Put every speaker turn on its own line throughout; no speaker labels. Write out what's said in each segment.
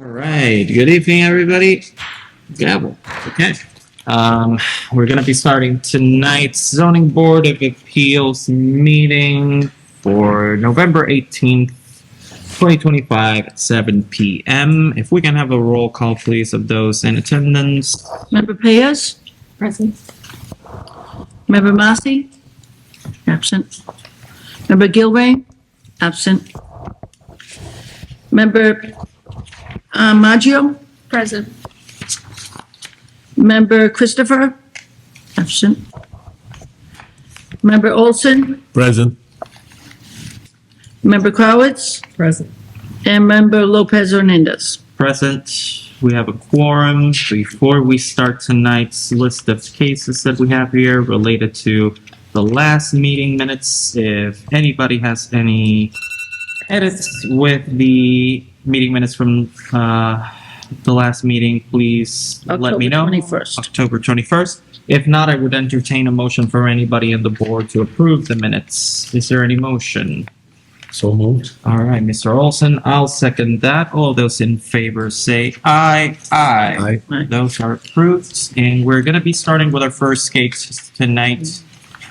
All right. Good evening, everybody. Gavel. Okay. We're going to be starting tonight's Zoning Board of Appeals meeting for November 18th, 2025 at 7 p.m. If we can have a roll call, please, of those in attendance.
Member Payas?
Present.
Member Massey? Absent. Member Gilray? Absent. Member Maggio?
Present.
Member Christopher? Absent. Member Olson?
Present.
Member Crowitz?
Present.
And Member Lopez Hernandez.
Present. We have a quorum. Before we start tonight's list of cases that we have here related to the last meeting minutes, if anybody has any edits with the meeting minutes from the last meeting, please let me know.
October 21st.
October 21st. If not, I would entertain a motion for anybody on the board to approve the minutes. Is there any motion?
So moved.
All right, Mr. Olson, I'll second that. All those in favor say aye. Aye.
Aye.
Those are approved. And we're going to be starting with our first case tonight.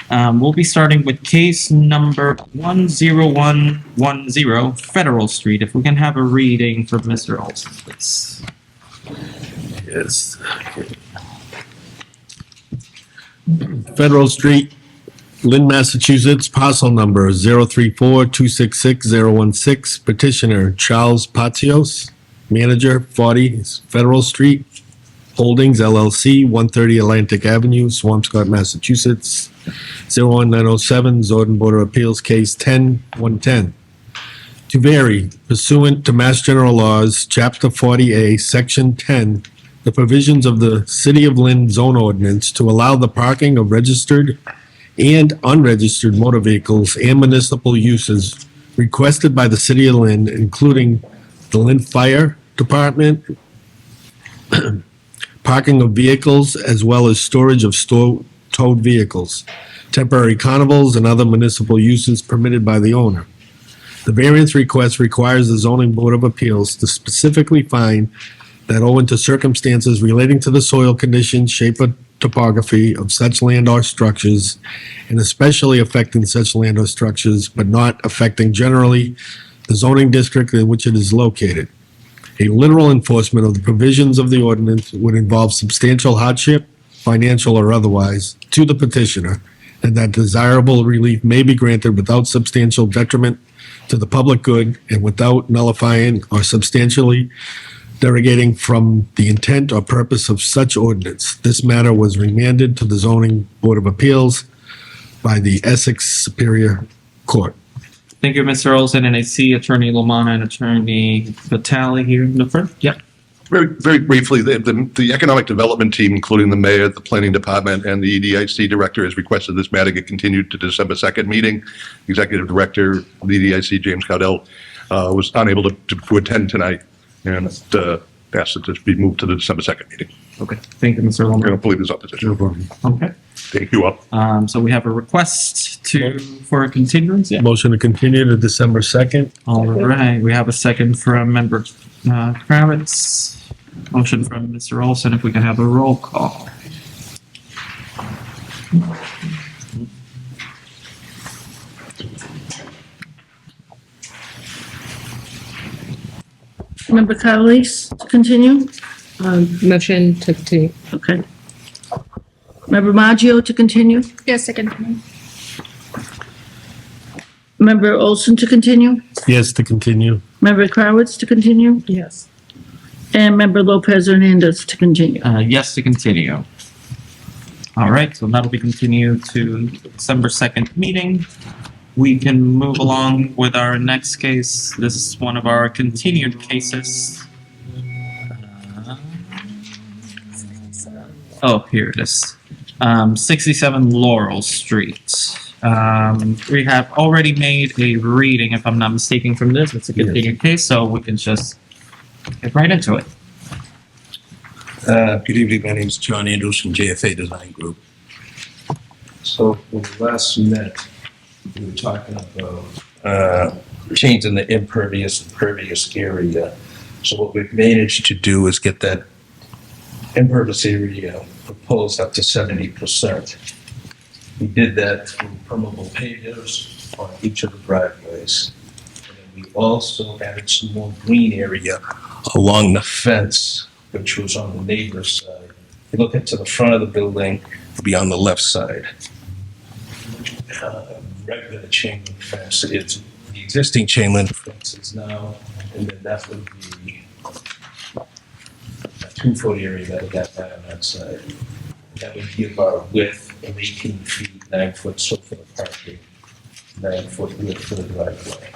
We'll be starting with case number 10110 Federal Street. If we can have a reading from Mr. Olson, please.
Yes. Federal Street, Lynn, Massachusetts, parcel number 034-266-016, petitioner Charles Patsios, manager 40 Federal Street, Holdings LLC, 130 Atlantic Avenue, Swampscott, Massachusetts, 01907, Zoning Board of Appeals, case 10-110. To vary pursuant to Mass General Laws, Chapter 40A, Section 10, the provisions of the City of Lynn Zone Ordinance to allow the parking of registered and unregistered motor vehicles and municipal uses requested by the City of Lynn, including the Lynn Fire Department, parking of vehicles, as well as storage of towed vehicles, temporary carnivals, and other municipal uses permitted by the owner. The variance request requires the Zoning Board of Appeals to specifically find that owing to circumstances relating to the soil conditions, shape, or topography of such land or structures, and especially affecting such land or structures, but not affecting generally the zoning district in which it is located. A literal enforcement of the provisions of the ordinance would involve substantial hardship, financial or otherwise, to the petitioner, and that desirable relief may be granted without substantial detriment to the public good and without nullifying or substantially derogating from the intent or purpose of such ordinance. This matter was remanded to the Zoning Board of Appeals by the Essex Superior Court.
Thank you, Mr. Olson, and I see Attorney Lamanna and Attorney Vitale here in the front. Yep.
Very briefly, the economic development team, including the mayor, the planning department, and the EDIC director, has requested this matter get continued to December 2nd meeting. Executive director of the EDIC, James Cowdell, was unable to attend tonight and asked that this be moved to the December 2nd meeting.
Okay. Thank you, Mr.
I
Lamanna.
don't believe there's opposition.
Okay.
Thank you all.
So we have a request for a continuance. Yeah.
Motion to continue to December 2nd.
All right. We have a second from Member Kravitz. Motion from Mr. Olson. If we can have a roll call.
Member Cowley's to continue?
Motion to continue.
Okay. Member Maggio to continue?
Yes, second.
Member Olson to continue?
Yes, to continue.
Member Crowitz to continue?
Yes.
And Member Lopez Hernandez to continue.
Yes to continue. All right. So that'll be continued to December 2nd meeting. We can move along with our next case. This is one of our continued cases. Oh, here it is. 67 Laurel Street. We have already made a reading, if I'm not mistaken, from this. It's a continued case, so we can just get right into it.
Good evening, my name is John Andrews from JFA Design Group. So when we last met, we were talking about changing the impervious and pervious area So what we've managed to do is get that impervious area proposed up to 70%. We did that through permeable pavers on each of the driveways. And then we also added some more green area along the fence, which was on the neighbor's side. If you look into the front of the building, it'll be on the left side. Regular chain link fence, it's the existing chain link fence is now, and then that would be a 2-foot area that would have that on that side. That would give our width of 18 feet, 9 foot, so for the parking, 9 foot width for the driveway.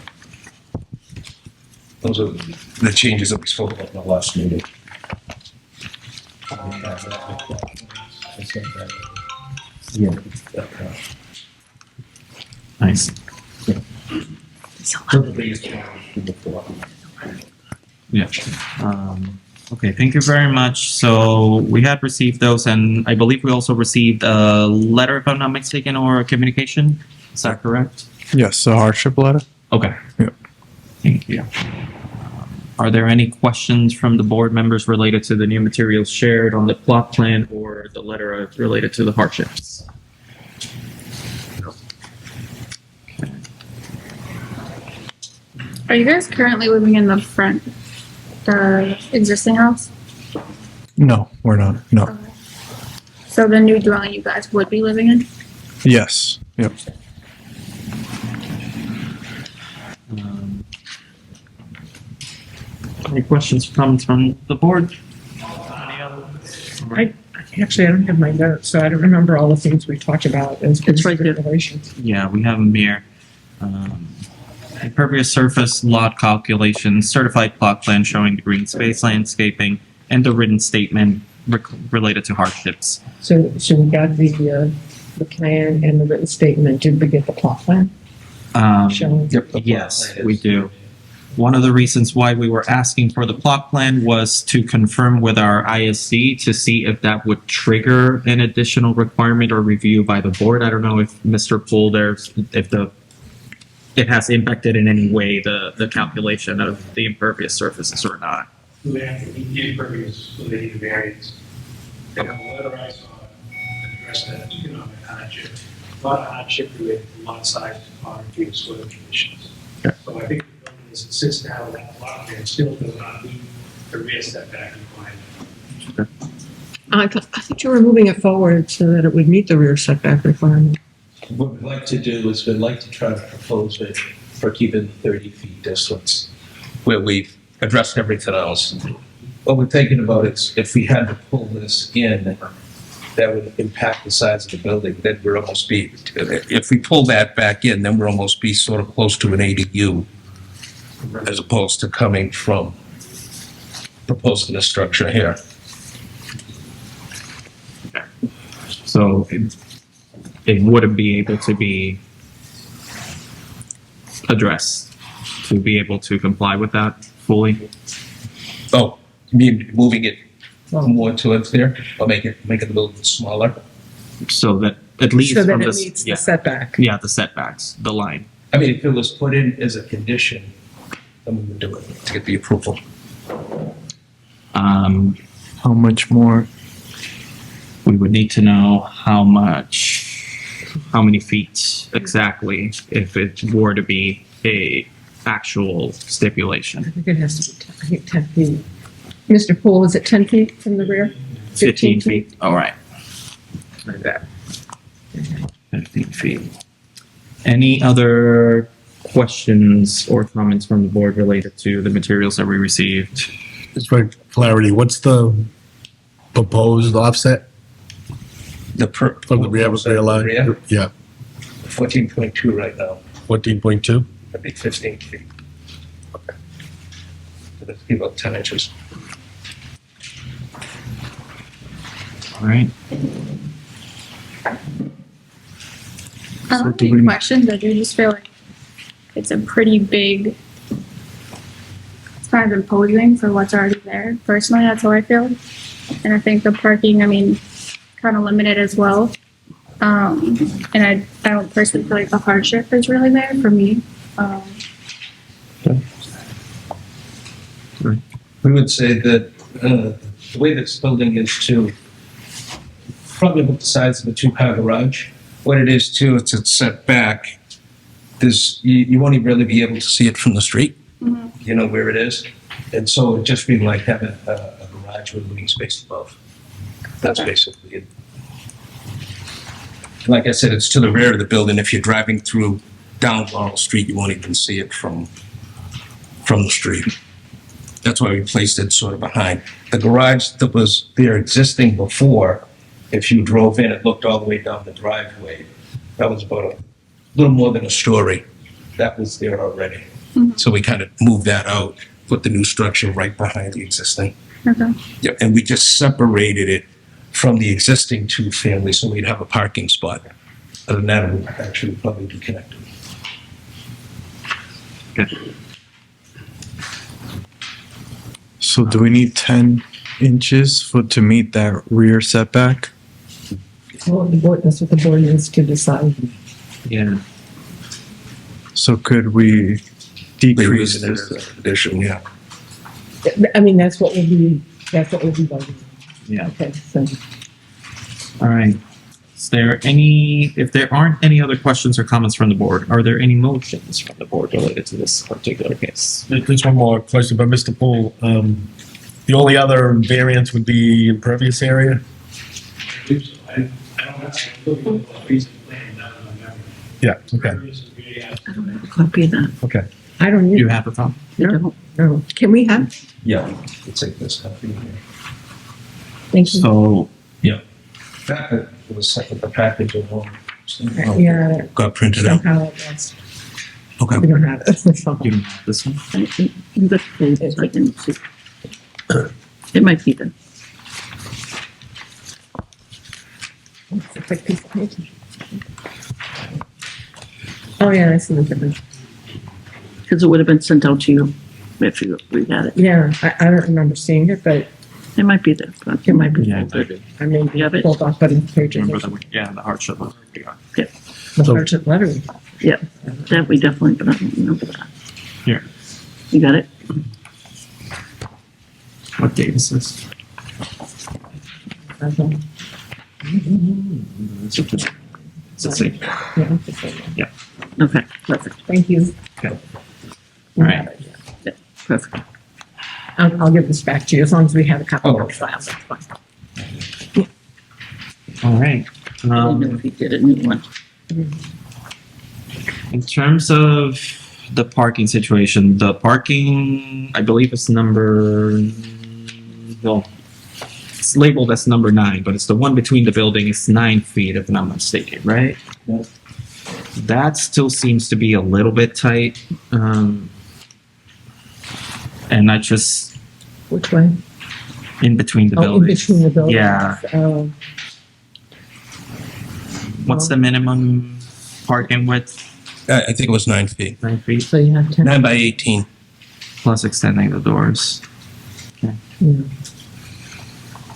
Those are the changes that we spoke about in the last meeting. Yeah.
Nice.
The biggest change before.
Yeah. Okay, thank you very much. So we had received those, and I believe we also received a letter, if I'm not mistaken, or a communication. Is that correct?
Yes, a hardship letter.
Okay.
Yep.
Thank you. Are there any questions from the board members related to the new materials shared on the plot plan or the letter related to the hardships?
Are you guys currently living in the front, the existing house?
No, we're not. No.
Okay. So the new dwelling you guys would be living in?
Yes. Yep.
Any questions, comments from the board?
Actually, I don't have my notes, so I don't remember all the things we talked about as
It's right there.
regulations.
Yeah, we have them here. Impervious surface lot calculations, certified plot plan showing the green space landscaping, and the written statement related to hardships.
So we got the plan and the written statement. Did we get the plot plan? Showing?
Yes, we do. One of the reasons why we were asking for the plot plan was to confirm with our ISD to see if that would trigger an additional requirement or review by the board. I don't know if Mr. Poole it has impacted in any way the calculation of the impervious surfaces or not.
He did impervious related variance. And the letter I saw addressed that economic hardship, a lot of hardship related to lot size, topography, and soil conditions.
Okay.
So I think the building as it sits now, that lot there still does not meet the rear setback requirement.
I thought you were moving it forward so that it would meet the rear setback requirement.
What we'd like to do is we'd like to try to propose it for keeping 30 feet distance, where we've addressed everything else. What we're thinking about is if we had to pull this in, that would impact the size of the building, then we're almost be, if we pull that back in, then we're almost be sort of close to an ADU, as opposed to coming from proposing a structure here.
So it wouldn't be able to be addressed to be able to comply with that fully.
Oh, you mean moving it more towards there, or make it a little bit smaller?
So that at least
So that
from
it
this,
meets the setback.
yeah, the setbacks, the line.
I mean, if it was put in as a condition, then we would do it to get the approval.
How much more?
We would need to know how many feet exactly if it were to be a actual
I
stipulation.
think it has to be 10, I think 10 feet. Mr. Poole, is it 10 feet from the rear?
15 feet, all right. Like that. 15 feet. Any other questions or comments from the board related to the materials that we received?
Just for clarity, what's the proposed offset from the rear line?
Rear,
Yeah,
14.2 right now,
14.2?
that'd be 15 feet. Okay. So that'd be about 10 inches.
All right.
I don't have any questions. I do just feel like it's a pretty big, it's kind of imposing for what's already there. Personally, that's how I feel. And I think the parking, I mean, kind of limited as well. And I don't personally feel like the hardship is really there for me.
We would say that the way this building is too, probably about the size of a two-car garage. What it is too, it's set back. You won't even really be able to see it from the street, you know, where it is. And so it'd just be like having a garage with living space above. That's
Okay.
basically it. Like I said, it's to the rear of the building. If you're driving through down Laurel Street, you won't even see it from the street. That's why we placed it sort of behind. The garage that was there existing before, if you drove in, it looked all the way down the driveway. That was about a little more than a story. That was there already. So we kind of moved that out, put the new structure right behind the existing.
Okay.
Yep, and we just separated it from the existing two-family, so we'd have a parking spot. Other than that, it would actually probably be connected.
So do we need 10 inches to meet that rear setback?
Well, that's what the board needs to decide.
Yeah.
So could we decrease
Leave it
this?
as an addition, yeah.
I mean, that's what we'll be voting.
Yeah.
Okay, so.
All right. If there aren't any other questions or comments from the board, are there any motions from the board related to this particular case?
Just one more question by Mr. Poole. The only other variance would be impervious area?
I don't know, I look at the recent plan, not on memory.
Yeah, okay,
This is very
I don't have a copy of that.
okay.
I don't
You
need,
have a copy?
no. Can we have?
Yeah, we'll take this copy here.
Thank you.
So,
That was sent with the package of all.
Yeah,
Got printed out.
somehow that's,
Okay.
we don't have it. Somehow.
you don't have this one?
You got the I can see. It might be there.
It's like piece of paper. Oh, yeah, I see the difference.
Because it would have been sent out to you if we had it.
Yeah, I don't remember seeing it, but
It might be there, but
it might be.
Yeah, maybe.
I mean,
You have it?
pulled off, but in pages.
Remember the hardship letter. Yeah.
The hardship letter.
that we definitely, but I don't remember that.
Here.
You got it?
What date is this? It's the same.
Yeah,
Okay, perfect,
thank you.
All right.
perfect.
I'll give this back to you as long as we have a copy of the file. That's fine.
All right.
I don't know if he did a new one.
In terms of the parking situation, the parking, I believe it's well, it's labeled as number 9, but it's the one between the building. It's 9 feet, if I'm not mistaken, right?
Yeah.
That still seems to be a little bit tight. And I just,
Which way?
in between the
Oh, in
buildings.
between the buildings.
Yeah. What's the minimum parking width?
I think it was 9 feet.
9 feet,
So you have 10.
9 by 18.
plus extending the doors.
Yeah.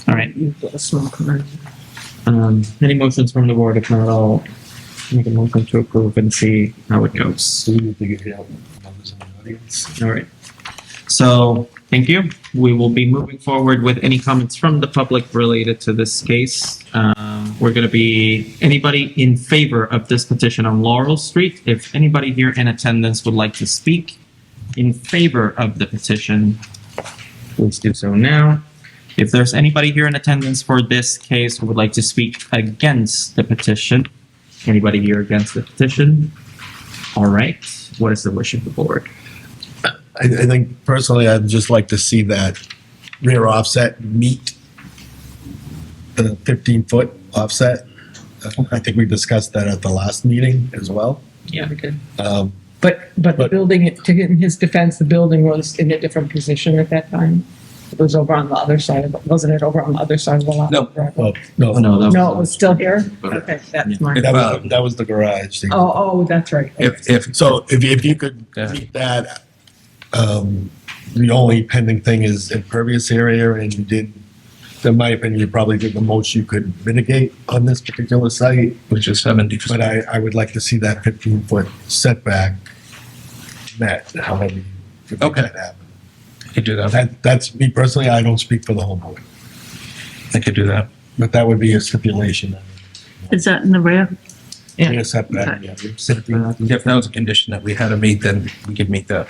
All right.
You've got a small car.
Any motions from the board? If not, I'll make a motion to approve and see how it goes.
We need to get help from members in the audience.
All right. So, thank you. We will be moving forward with any comments from the public related to this case. We're going to be, anybody in favor of this petition on Laurel Street? If anybody here in attendance would like to speak in favor of the petition, please do so now. If there's anybody here in attendance for this case who would like to speak against the petition, anybody here against the petition? All right. What is the wish of the board?
I think personally, I'd just like to see that rear offset meet the 15-foot offset. I think we discussed that at the last meeting as well.
Yeah.
But the
But-
building, in his defense, the building was in a different position at that time. It was over on the other side wasn't it over on the other side of the lot?
No.
Oh, no,
No, that
No, it was still here?
But-
Okay, that's mine.
that was the garage thing.
Oh, that's right.
If
So if you could
Yeah.
meet that, the only pending thing is impervious area, and you did, in my opinion, you probably did the most you could mitigate on this particular site.
which is 70.
But I would like to see that 15-foot setback met, however you could make
Okay.
that happen.
could do that.
That's me personally, I don't speak for the whole board,
I could do that.
but that would be a stipulation.
Is that in the rear?
Yeah.
Rear setback, yeah.
If that was a condition that we had to meet, then we could meet that.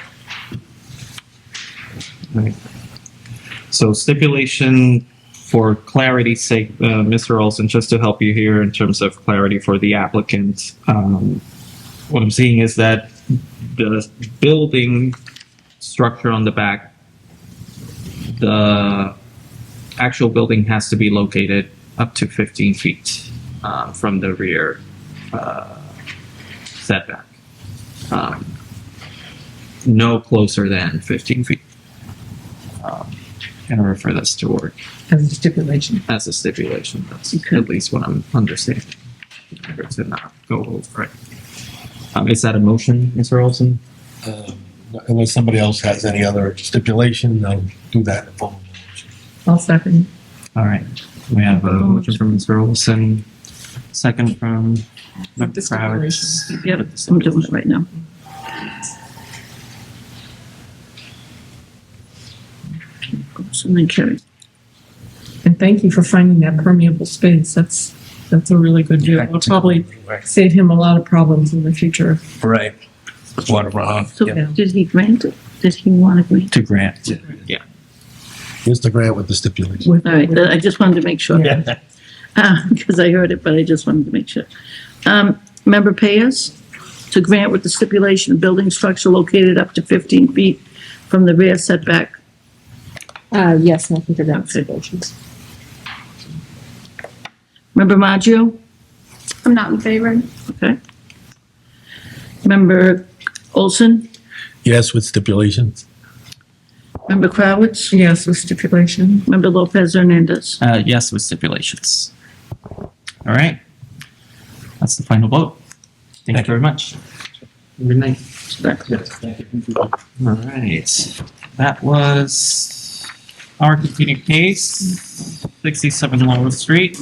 So stipulation for clarity's sake, Mr. Olson, just to help you here in terms of clarity for the applicant, what I'm seeing is that the building structure on the back, the actual building has to be located up to 15 feet from the rear setback. No closer than 15 feet. Gonna refer this to work
As a stipulation.
as a stipulation. That's
Okay.
at least what I'm understanding. Better to not go over it. Is that a motion, Mr. Olson?
Unless somebody else has any other stipulation, I'll do that in a formal motion.
I'll second.
All right. We have a motion from Mr. Olson, second from Member Kravitz.
Yep, I'm doing it right now. And then carry.
And thank you for finding that permeable space. That's a really good deal. It'll probably save him a lot of problems in the future.
Right. Water runoff.
So
Yeah.
did he grant it? Did he want to grant?
To grant. Yeah.
Mr. Grant with the stipulation.
With-
All right, I just wanted to make sure. Because I heard it, but I just wanted to make sure. Member Payers, to grant with the stipulation of building structure located up to 15 feet from the rear setback.
Yes, nothing to that stipulations.
Member Maggio?
I'm not in favor.
Okay. Member Olson?
Yes, with stipulations.
Member Kravitz?
Yes, with stipulation.
Member Lopez Hernandez?
Yes, with stipulations. All right. That's the final vote. Thank you very much. Good night. All right. That was our competing case, 67 Laurel Street.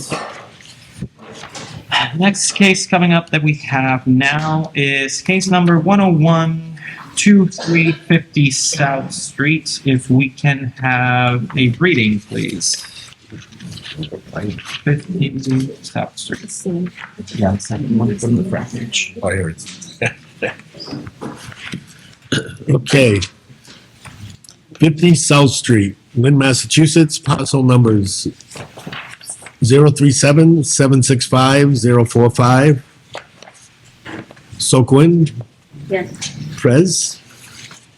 Next case coming up that we have now is case number 101-2350 South Street. If we can have a reading, please. 15 South Street. Yeah, second one from the frontage.
Oh, here it is. Okay. 50 South Street, Lynn, Massachusetts, parcel numbers 037-765-045. Soquin,
Yes.
Prez,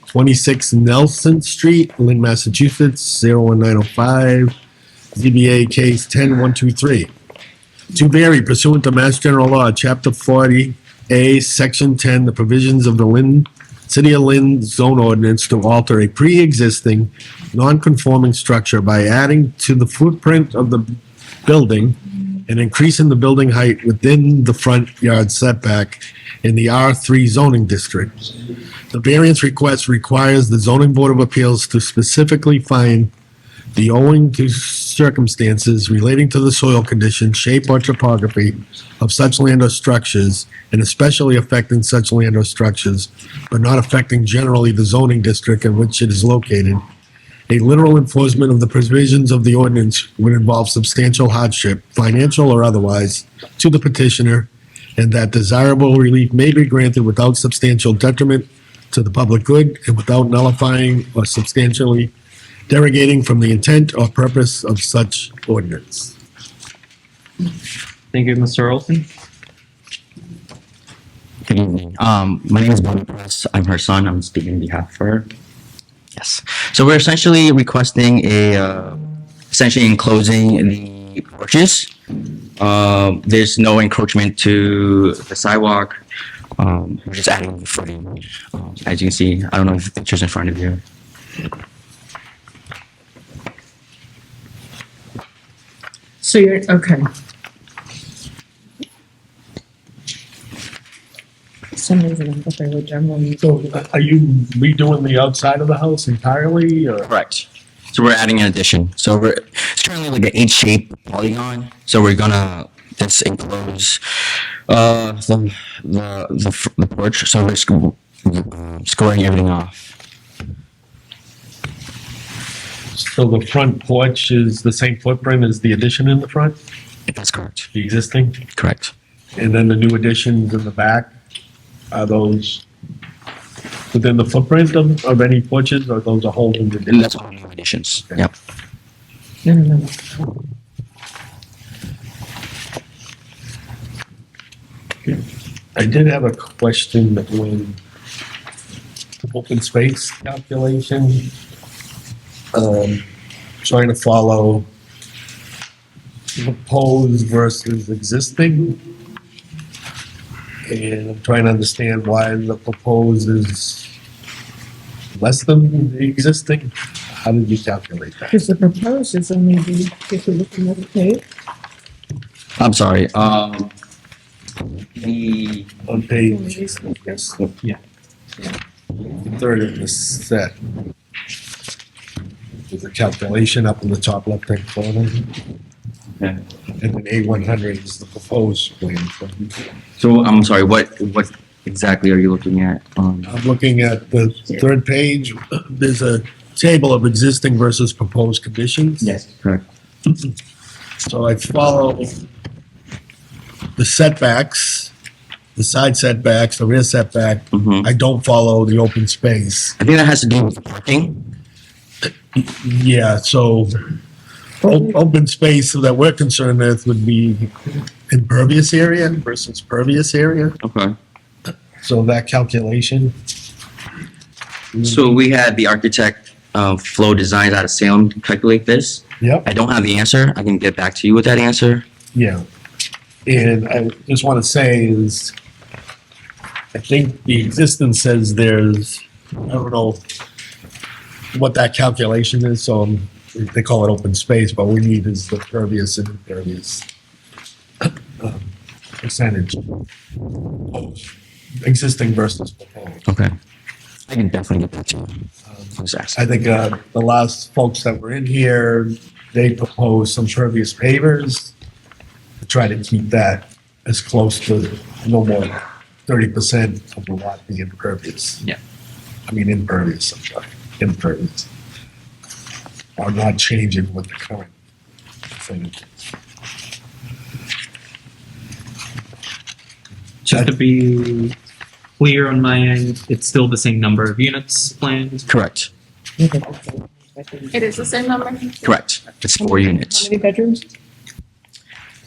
26 Nelson Street, Lynn, Massachusetts, 01905, ZBA case 10123. To vary pursuant to Mass General Law, Chapter 40A, Section 10, the provisions of the City of Lynn zone ordinance to alter a pre-existing non-conforming structure by adding to the footprint of the building and increasing the building height within the front yard setback in the R3 zoning district. The variance request requires the zoning board of appeals to specifically find the owing to circumstances relating to the soil condition, shape, or topography of such land or structures, and especially affecting such land or structures, but not affecting generally the zoning district in which it is located. A literal enforcement of the provisions of the ordinance would involve substantial hardship, financial or otherwise, to the petitioner, and that desirable relief may be granted without substantial detriment to the public good and without nullifying or substantially derogating from the intent or purpose of such ordinance.
Thank you, Mr. Olson.
Good evening. My name is Bobby Press. I'm her son. I'm speaking on behalf of her. Yes. So we're essentially requesting essentially enclosing the porches. There's no encroachment to the sidewalk. We're just adding the footing. As you can see, I don't know if the picture's in front of you.
So you're, okay. For some reason, I thought they were generally.
So are you redoing the outside of the house entirely, or?
Correct. So we're adding an addition. So it's currently like an H-shaped polygon. So we're gonna just enclose the porch. So we're scoring everything off.
So the front porch is the same footprint as the addition in the front,
That's correct.
the existing?
Correct.
And then the new additions in the back, are those within the footprint of any porches, or those are holding the?
And that's all new additions.
Okay.
Yep.
No.
I did have a question when open space calculation, trying to follow proposed versus existing. And I'm trying to understand why the proposed is less than the existing. How did you calculate that?
Because the proposed is only the, if you're looking at the page,
I'm sorry. The
On page
Yeah.
third of the set. There's a calculation up in the top left-hand corner.
Okay.
And then A100 is the proposed plan.
So I'm sorry. What exactly are you looking at?
I'm looking at the third page. There's a table of existing versus proposed conditions.
Yes. Correct.
So I follow the setbacks, the side setbacks, the rear setback.
Mm-hmm.
I don't follow the open space.
I think that has to do with parking.
Yeah, so open space that we're concerned with would be impervious area versus pervious area.
Okay.
So that calculation.
So we had the architect Flow Designs out of Salem calculate this.
Yep.
I don't have the answer. I can get back to you with that answer.
Yeah. And I just want to say is, I think the existence says there's, I don't know what that calculation is, so they call it open space, but we need is the pervious and impervious percentage. Existing versus proposed.
Okay. I can definitely get back to you. Exactly.
I think the last folks that were in here, they proposed some pervious pavers to try to keep that as close to no more 30% of the lot being impervious.
Yeah.
I mean impervious, I'm sorry, impervious. Or not changing with the current percentage.
Just to be clear on my end, it's still the same number of units planned.
Correct.
It is the same number?
Correct. It's 4 units.
how many bedrooms?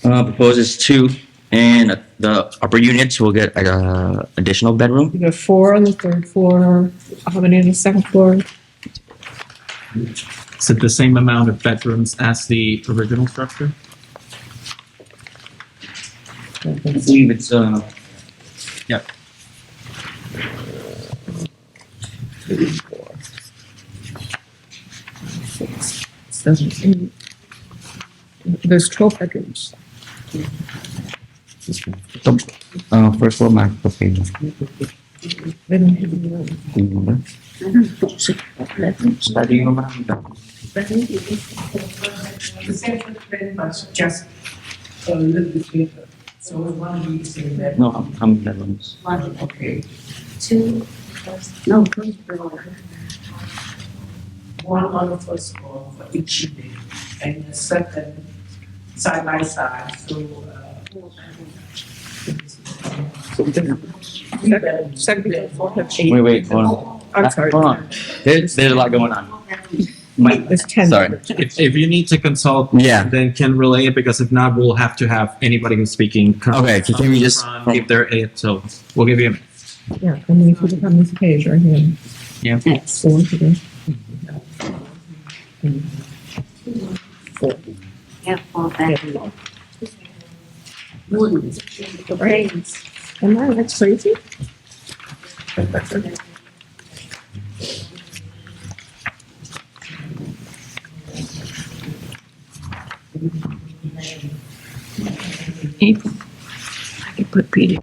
Proposes 2, and the upper units will get additional bedroom.
You have 4 on the third floor, how many on the second floor?
Is it the same amount of bedrooms as the original structure?
I believe it's yeah.
6, 7, 8. There's 12 bedrooms.
First floor max page.
They don't have any room.
Do you remember? Do you remember?
The same footprint, but just a little bit bigger. So we want to be the same bedroom.
No, how many bedrooms?
One, okay.
2, no, 2 floor.
One on the first floor for each unit, and the second side by side, so, second floor have 8.
Wait, hold on.
I'm sorry.
Hold on. There's a lot going on.
There's 10.
Sorry.
If you need to consult,
Yeah.
then can relay it, because if not, we'll have to have anybody who's speaking.
Okay, can we just-
Give their aid, so we'll give you a minute.
Yeah, and then if you look on this page right here.
Yeah.
It's 4 today.
Yeah, 4 bedrooms.
Right. Am I, that's crazy?
April. I can put Peter.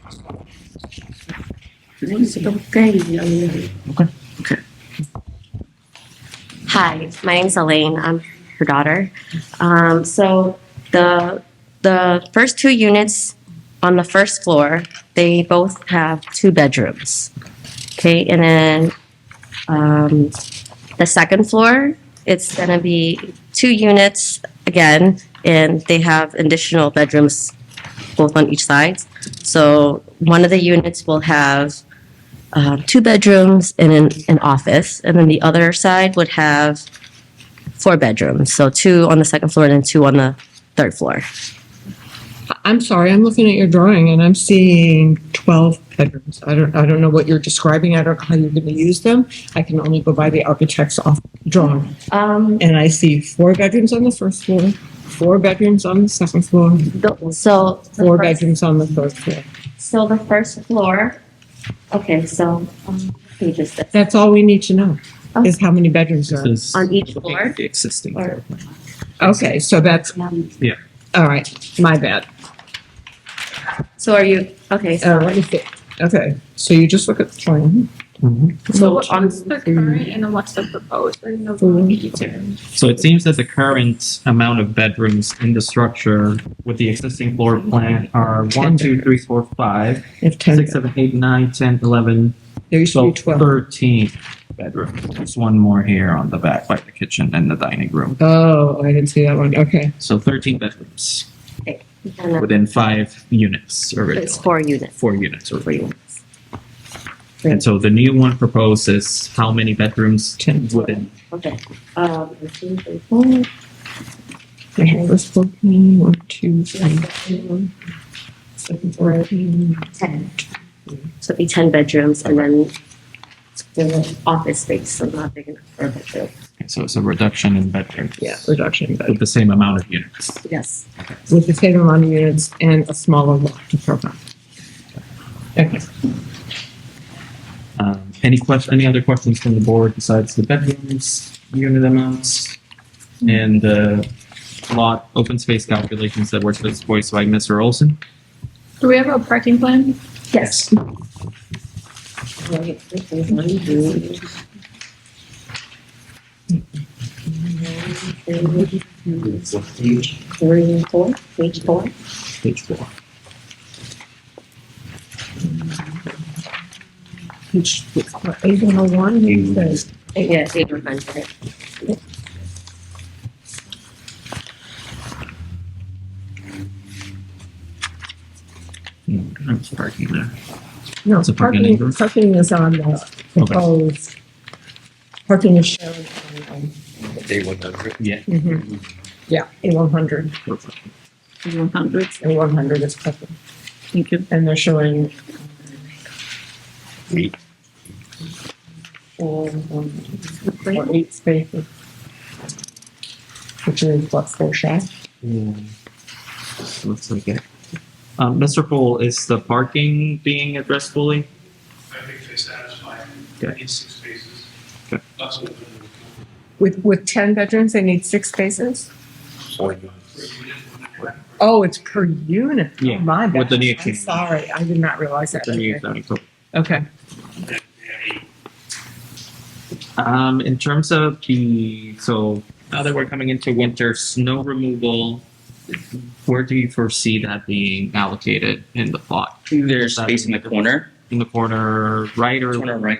Hi, my name's Elaine. I'm her daughter. So the first 2 units on the first floor, they both have 2 bedrooms. Okay, and then the second floor, it's gonna be 2 units again, and they have additional bedrooms both on each side. So one of the units will have 2 bedrooms and an office, and then the other side would have 4 bedrooms. So 2 on the second floor and then 2 on the third floor.
I'm sorry, I'm looking at your drawing and I'm seeing 12 bedrooms. I don't know what you're describing. I don't know how you're going to use them. I can only go by the architect's drawing. And I see 4 bedrooms on the first floor, 4 bedrooms on the second floor,
So
4 bedrooms on the third floor.
So the first floor, okay, so, page is this?
That's all we need to know, is how many bedrooms there are.
This is
On each floor?
the existing floor plan.
Okay, so that's,
Yeah.
all right, my bad.
So are you, okay, so,
Let me see. Okay, so you just look at the plan.
so
What's
on,
the current and then what's the proposed? I didn't know if we needed to.
So it seems that the current amount of bedrooms in the structure with the existing floor plan are 1, 2, 3, 4, 5,
If 10,
6, 7, 8, 9, 10, 11,
there used to be
12,
12.
13 bedrooms. There's one more here on the back by the kitchen and the dining room.
Oh, I didn't see that one. Okay.
So 13 bedrooms
and then
within 5 units originally.
it's 4 units.
4 units originally. And so the new one proposes how many bedrooms
10.
within,
Okay. 1, 2, 3, 4.
I have this floor plan, 1, 2, 3, 7, 14.
10. So it'd be 10 bedrooms and then the office space, so not big enough for a bedroom.
so it's a reduction in bedrooms.
Yeah, reduction in
With
bed.
the same amount of units.
Yes.
With the same amount of units and a smaller lot to program. Okay.
Any other questions from the board besides the bedrooms, unit amounts, and the lot open space calculations that were just voiced by Mr. Olson?
Do we have a parking plan?
Yes. Page 4.
Page 4.
Each, 8101, he says.
Yeah, 800.
I'm parking there.
No,
It's a parking
parking is on the proposed. Parking is shown on,
A100.
Yeah.
yeah, A100.
100.
A100 is covered.
Thank you.
And they're showing.
8.
8 spaces. Which is what, 4 shafts?
Looks like it. Mr. Poole, is the parking being addressed fully?
I think they satisfy
Okay.
6 spaces.
Okay.
That's what
With 10 bedrooms, they need 6 spaces?
per unit.
Oh, it's per unit.
Yeah,
Oh, my bad.
with the new
I'm
change.
sorry, I did not realize that.
The new
Okay.
zoning code.
Okay.
In terms of so now that we're coming into winter, snow removal, where do you foresee that being allocated in the plot?
There's space in the corner.
In the corner right or?
Corner right.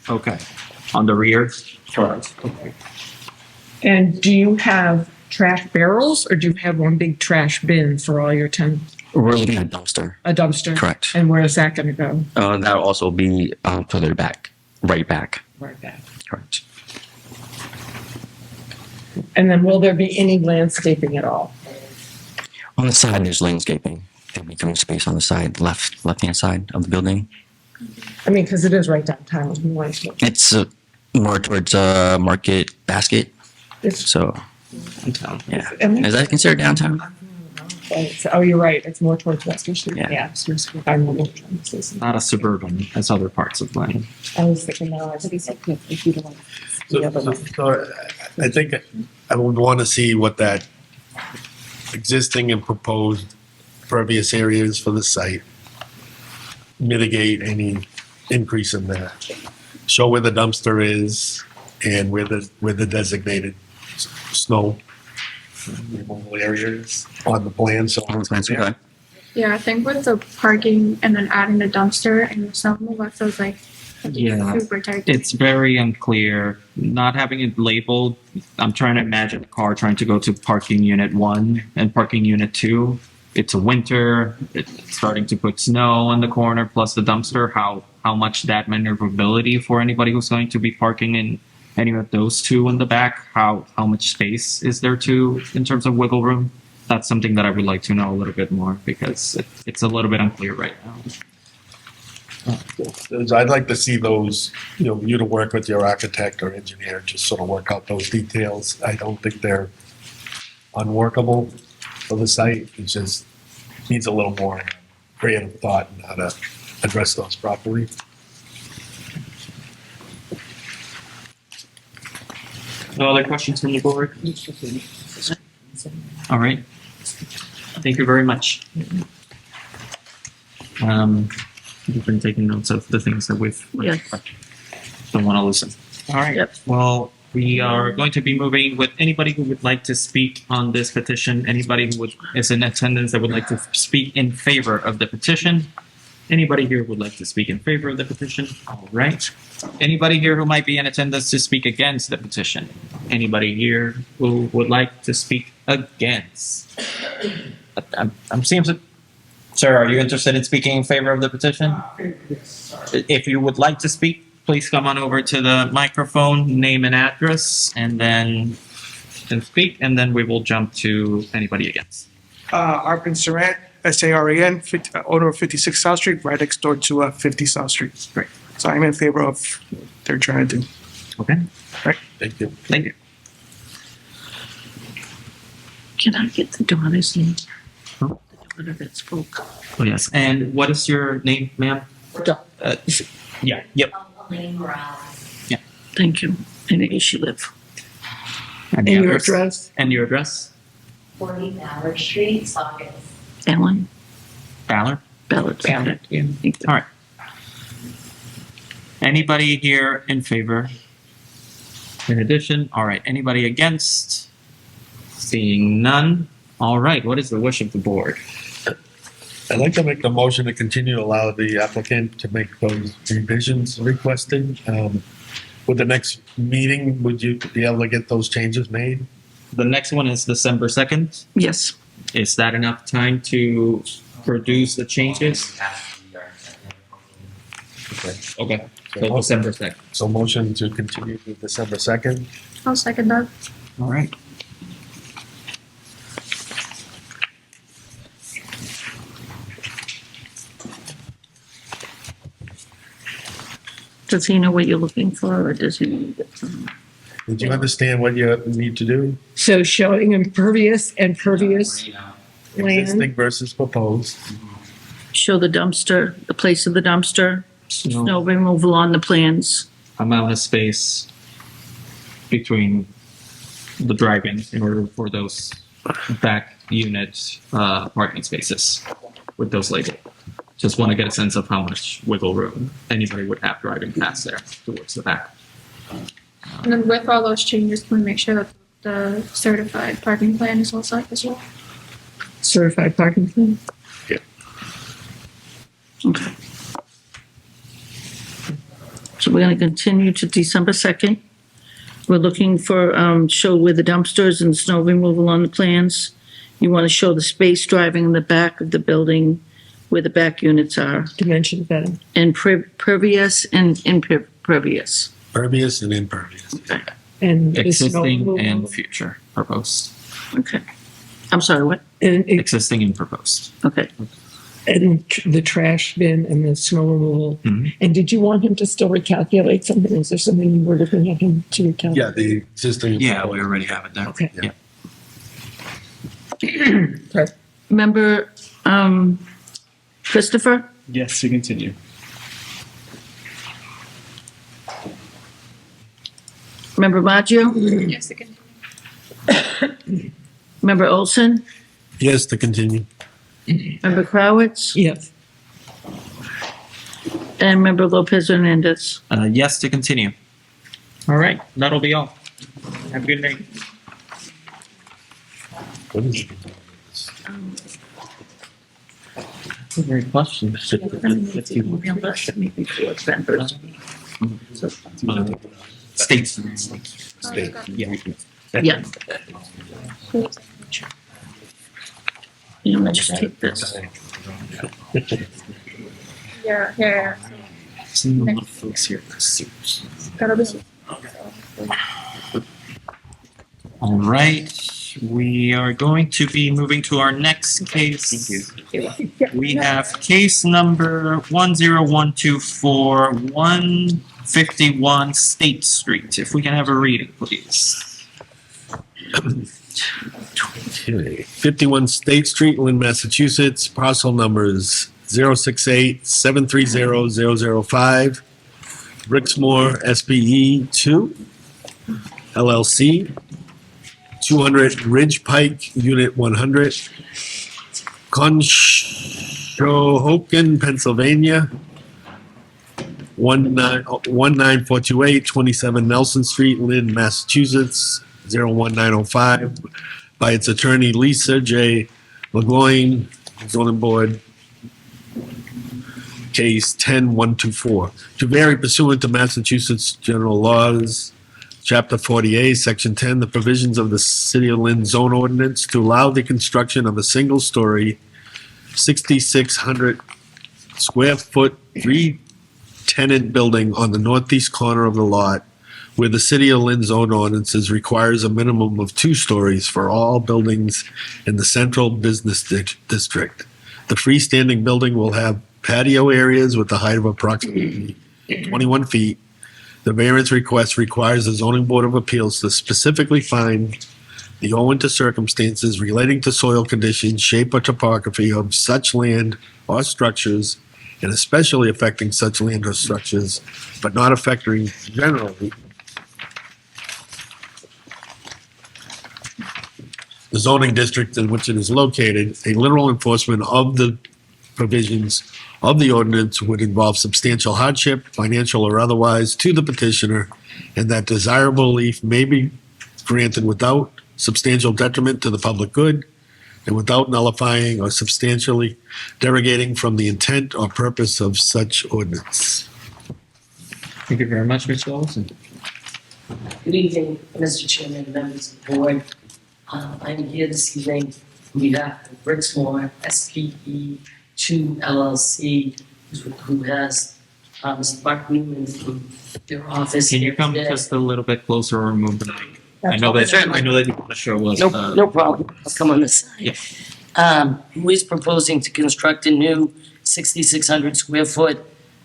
Okay. On the rear?
Correct.
Okay.
And do you have trash barrels or do you have one big trash bin for all your 10?
We're looking at dumpster.
A dumpster?
Correct.
And where is that going to go?
That'll also be further back, right back.
Right back.
Correct.
And then will there be any landscaping at all?
On the side, there's landscaping. There'll be green space on the side, left-hand side of the building.
I mean, because it is right downtown. You want to-
It's more towards Market Basket.
It's-
So,
Downtown.
yeah.
am I-
Is that considered downtown?
Oh, you're right. It's more towards Western Street.
Yeah.
I know what you're trying to say.
Not a suburban as other parts of Lane.
I was thinking now, I was thinking if you don't want the other one.
So I think I would want to see what that existing and proposed pervious areas for the site. Mitigate any increase in that. Show where the dumpster is and where the designated snow removal areas on the plan, so.
Yeah, I think with the parking and then adding the dumpster and the snow removal, that feels like
Yeah.
Super tight.
It's very unclear. Not having it labeled, I'm trying to imagine a car trying to go to parking unit 1 and parking unit 2. It's a winter, it's starting to put snow on the corner plus the dumpster. How much that maneuverability for anybody who's going to be parking in any of those two in the back? How much space is there in terms of wiggle room? That's something that I would like to know a little bit more because it's a little bit unclear right now.
I'd like to see those, you to work with your architect or engineer, just sort of work out those details. I don't think they're unworkable for the site. It just needs a little more creative thought on how to address those properly.
No other questions from the board? All right. Thank you very much. We've been taking notes of the things that we've
Yes.
don't want to listen. All right.
Yep.
Well, we are going to be moving with anybody who would like to speak on this petition. Anybody who is in attendance that would like to speak in favor of the petition. Anybody here would like to speak in favor of the petition? All right. Anybody here who might be in attendance to speak against the petition? Anybody here who would like to speak against? I'm seeing some. Sir, are you interested in speaking in favor of the petition? If you would like to speak, please come on over to the microphone, name and address, and then speak, and then we will jump to anybody against.
Arpin Saran, SARAN, owner of 56 South Street, right next door to 50 South Street.
Great.
So I'm in favor of what they're trying to do.
Okay.
Right.
Thank you.
Thank you.
Can I get the daughter's name?
Huh?
The daughter that spoke.
Oh, yes. And what is your name, ma'am? Yeah. Yep.
Thank you. And where does she live?
And
And your address?
And your address?
40 Ballard Street, Saugus.
Ellen?
Ballard?
Ballard.
Ballard, yeah. All right. Anybody here in favor? In addition, all right. Anybody against? Seeing none. All right. What is the wish of the board?
I'd like to make the motion to continue to allow the applicant to make those revisions requested. With the next meeting, would you be able to get those changes made?
The next one is December 2nd.
Yes.
Is that enough time to produce the changes? Okay. So December 2nd.
So motion to continue to December 2nd.
I'll second that.
All right.
Does he know what you're looking for, or does he need it?
Did you understand what you need to do?
So showing impervious and pervious
Existing
land.
versus proposed.
Show the dumpster, the place of the dumpster, snow removal on the plans.
Amount of space between the drive-in in order for those back unit parking spaces with those labeled. Just want to get a sense of how much wiggle room anybody would have driving past there towards the back.
And then with all those changes, can we make sure that the certified parking plan is all set as well?
Certified parking plan.
Okay. So we're gonna continue to December 2nd. We're looking for, show where the dumpsters and snow removal on the plans. You wanna show the space driving in the back of the building where the back units are.
Dimension bedding.
And pervious and impervious.
Pervious and impervious.
Okay.
And the snow
Existing
removal.
and future proposed.
Okay. I'm sorry, what?
And,
Existing and proposed.
Okay.
and the trash bin and the snow removal.
Mhm.
And did you want him to still recalculate something? Is there something you were looking at him to recalculate?
Yeah, the existing.
Yeah, we already have it there.
Okay.
Yeah.
Member, Christopher?
Yes, to continue.
Member Maggio?
Yes, again.
Member Olson?
Yes, to continue.
Member Crowitz?
Yes.
And Member Lopez Hernandez?
Yes to continue. All right, that'll be all. Have a good night.
What is it?
a great question.
Email us to me before November. So,
States.
State.
Yeah.
yeah. You know, just take this.
Yeah.
Some of the folks here.
Gotta be.
All right, we are going to be moving to our next case. We have case number 10124, 151 State Street. If we can have a reading, please.
51 State Street, Lynn, Massachusetts, parcel numbers 068-730-005, Brixmore SPE 2, LLC, 200 Ridge Pike, Unit 100, Conshohocken, Pennsylvania, 19428, 27 Nelson Street, Lynn, Massachusetts, 01905, by its attorney Lisa J. LeGloin, zoning board, case 10124. To vary pursuant to Massachusetts general laws, Chapter 48, Section 10, the provisions of the City of Lynn zone ordinance to allow the construction of a single-story, 6,600 square foot, 3-tenant building on the northeast corner of the lot, where the City of Lynn zone ordinances requires a minimum of 2 stories for all buildings in the central business district. The freestanding building will have patio areas with a height of approximately 21 feet. The variance request requires the zoning board of appeals to specifically find the owing to circumstances relating to soil conditions, shape or topography of such land or structures, and especially affecting such land or structures, but not affecting generally the zoning district in which it is located. A literal enforcement of the provisions of the ordinance would involve substantial hardship, financial or otherwise, to the petitioner, and that desirable relief may be granted without substantial detriment to the public good and without nullifying or substantially derogating from the intent or purpose of such ordinance.
Thank you very much, Mr. Olson.
Good evening, Mr. Chairman, members of the board. I'm here this evening on behalf of Brixmore SPE 2 LLC, who has Mr. Mark Newman from their office.
Can you
here
come
today.
just a little bit closer or move the mic? I know that you want to show us.
No problem. I'll come on this side.
Yeah.
Who is proposing to construct a new 6,600 square foot,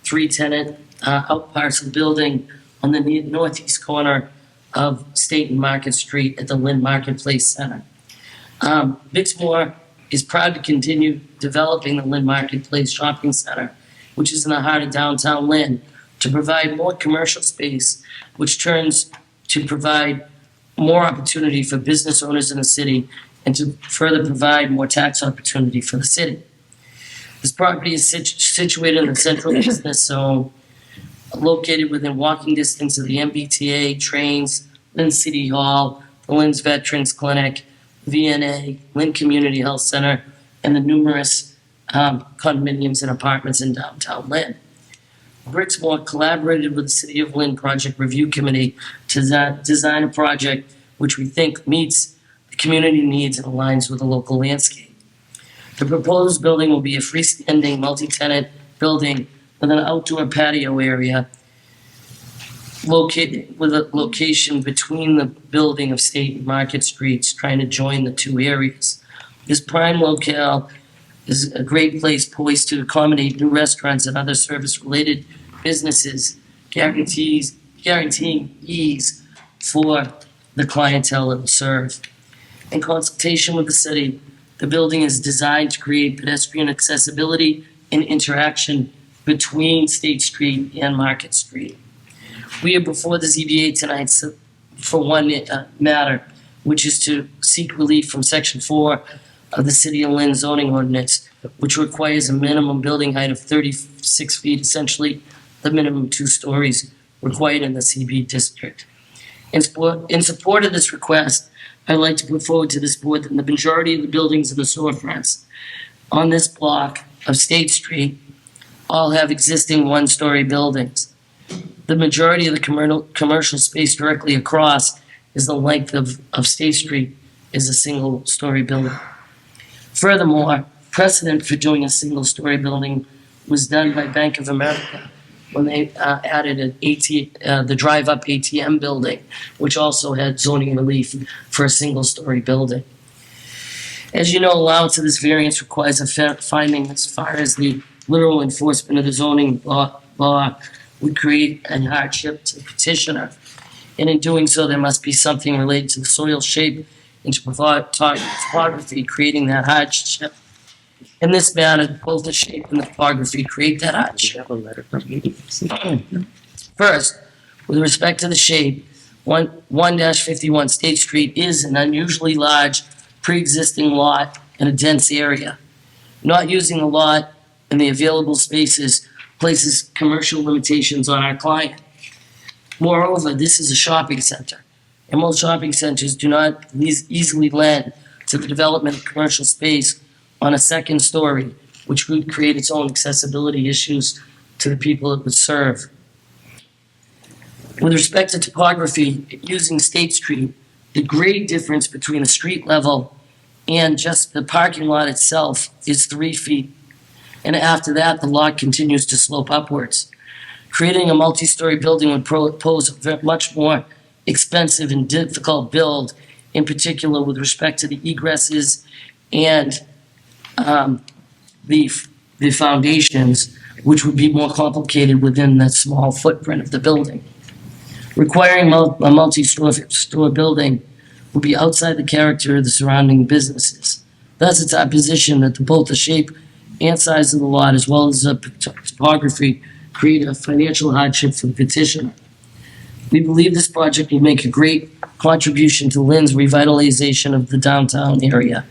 3-tenant out parcel building on the northeast corner of State and Market Street at the Lynn Marketplace Center. Bixmore is proud to continue developing the Lynn Marketplace Shopping Center, which is in the heart of downtown Lynn, to provide more commercial space, which turns to provide more opportunity for business owners in the city and to further provide more tax opportunity for the city. This property is situated in the central business zone, located within walking distance of the MBTA, trains, Lynn City Hall, the Lynn's Veterans Clinic, VNA, Lynn Community Health Center, and the numerous condominiums and apartments in downtown Lynn. Brixmore collaborated with the City of Lynn Project Review Committee to design a project which we think meets the community needs and aligns with the local landscape. The proposed building will be a freestanding multi-tenant building with an outdoor patio area located with a location between the building of State and Market Streets, trying to join the two areas. This prime locale is a great place poised to accommodate new restaurants and other service-related businesses, guaranteeing ease for the clientele it will serve. In consultation with the city, the building is designed to create pedestrian accessibility and interaction between State Street and Market Street. We are before the ZBA tonight for one matter, which is to seek relief from Section 4 of the City of Lynn zoning ordinance, which requires a minimum building height of 36 feet, essentially the minimum 2 stories required in the CB district. In support of this request, I'd like to put forward to this board that the majority of the buildings and the storefronts on this block of State Street all have existing one-story buildings. The majority of the commercial space directly across is the length of State Street is a single-story building. Furthermore, precedent for doing a single-story building was done by Bank of America when they added the drive-up ATM building, which also had zoning relief for a single-story building. As you know, allowance of this variance requires a finding as far as the literal enforcement of the zoning law would create a hardship to the petitioner. And in doing so, there must be something related to the soil shape and topography creating that hardship. In this matter, both the shape and the topography create that hardship. First, with respect to the shape, 1-51 State Street is an unusually large pre-existing lot in a dense area. Not using the lot and the available spaces places commercial limitations on our client. Moreover, this is a shopping center, and most shopping centers do not easily lend to the development of commercial space on a second story, which would create its own accessibility issues to the people it would serve. With respect to topography, using State Street, the grade difference between the street level and just the parking lot itself is 3 feet. And after that, the lot continues to slope upwards. Creating a multi-story building would pose a much more expensive and difficult build, in particular with respect to the egresses and the foundations, which would be more complicated within the small footprint of the building. Requiring a multi-store building would be outside the character of the surrounding businesses. Thus, it's our position that both the shape and size of the lot, as well as the topography, create a financial hardship for the petitioner. We believe this project will make a great contribution to Lynn's revitalization of the downtown area.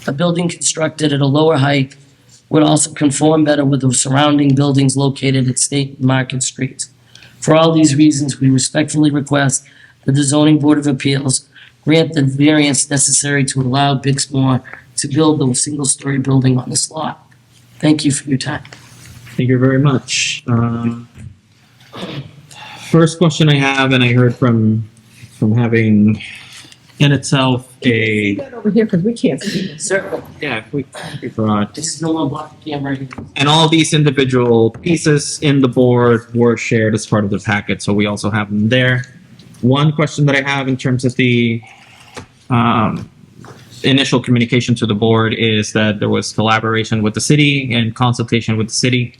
A building constructed at a lower height would also conform better with the surrounding buildings located at State and Market Streets. For all these reasons, we respectfully request that the Zoning Board of Appeals grant the variance necessary to allow Bixmore to build the single-story building on this lot. Thank you for your time.
Thank you very much. First question I have, and I heard from having in itself a
Get over here because we can't see this.
Certainly.
yeah, if we brought
This is no one block the camera.
and all these individual pieces in the board were shared as part of the packet, so we also have them there. One question that I have in terms of the initial communication to the board is that there was collaboration with the city and consultation with the city.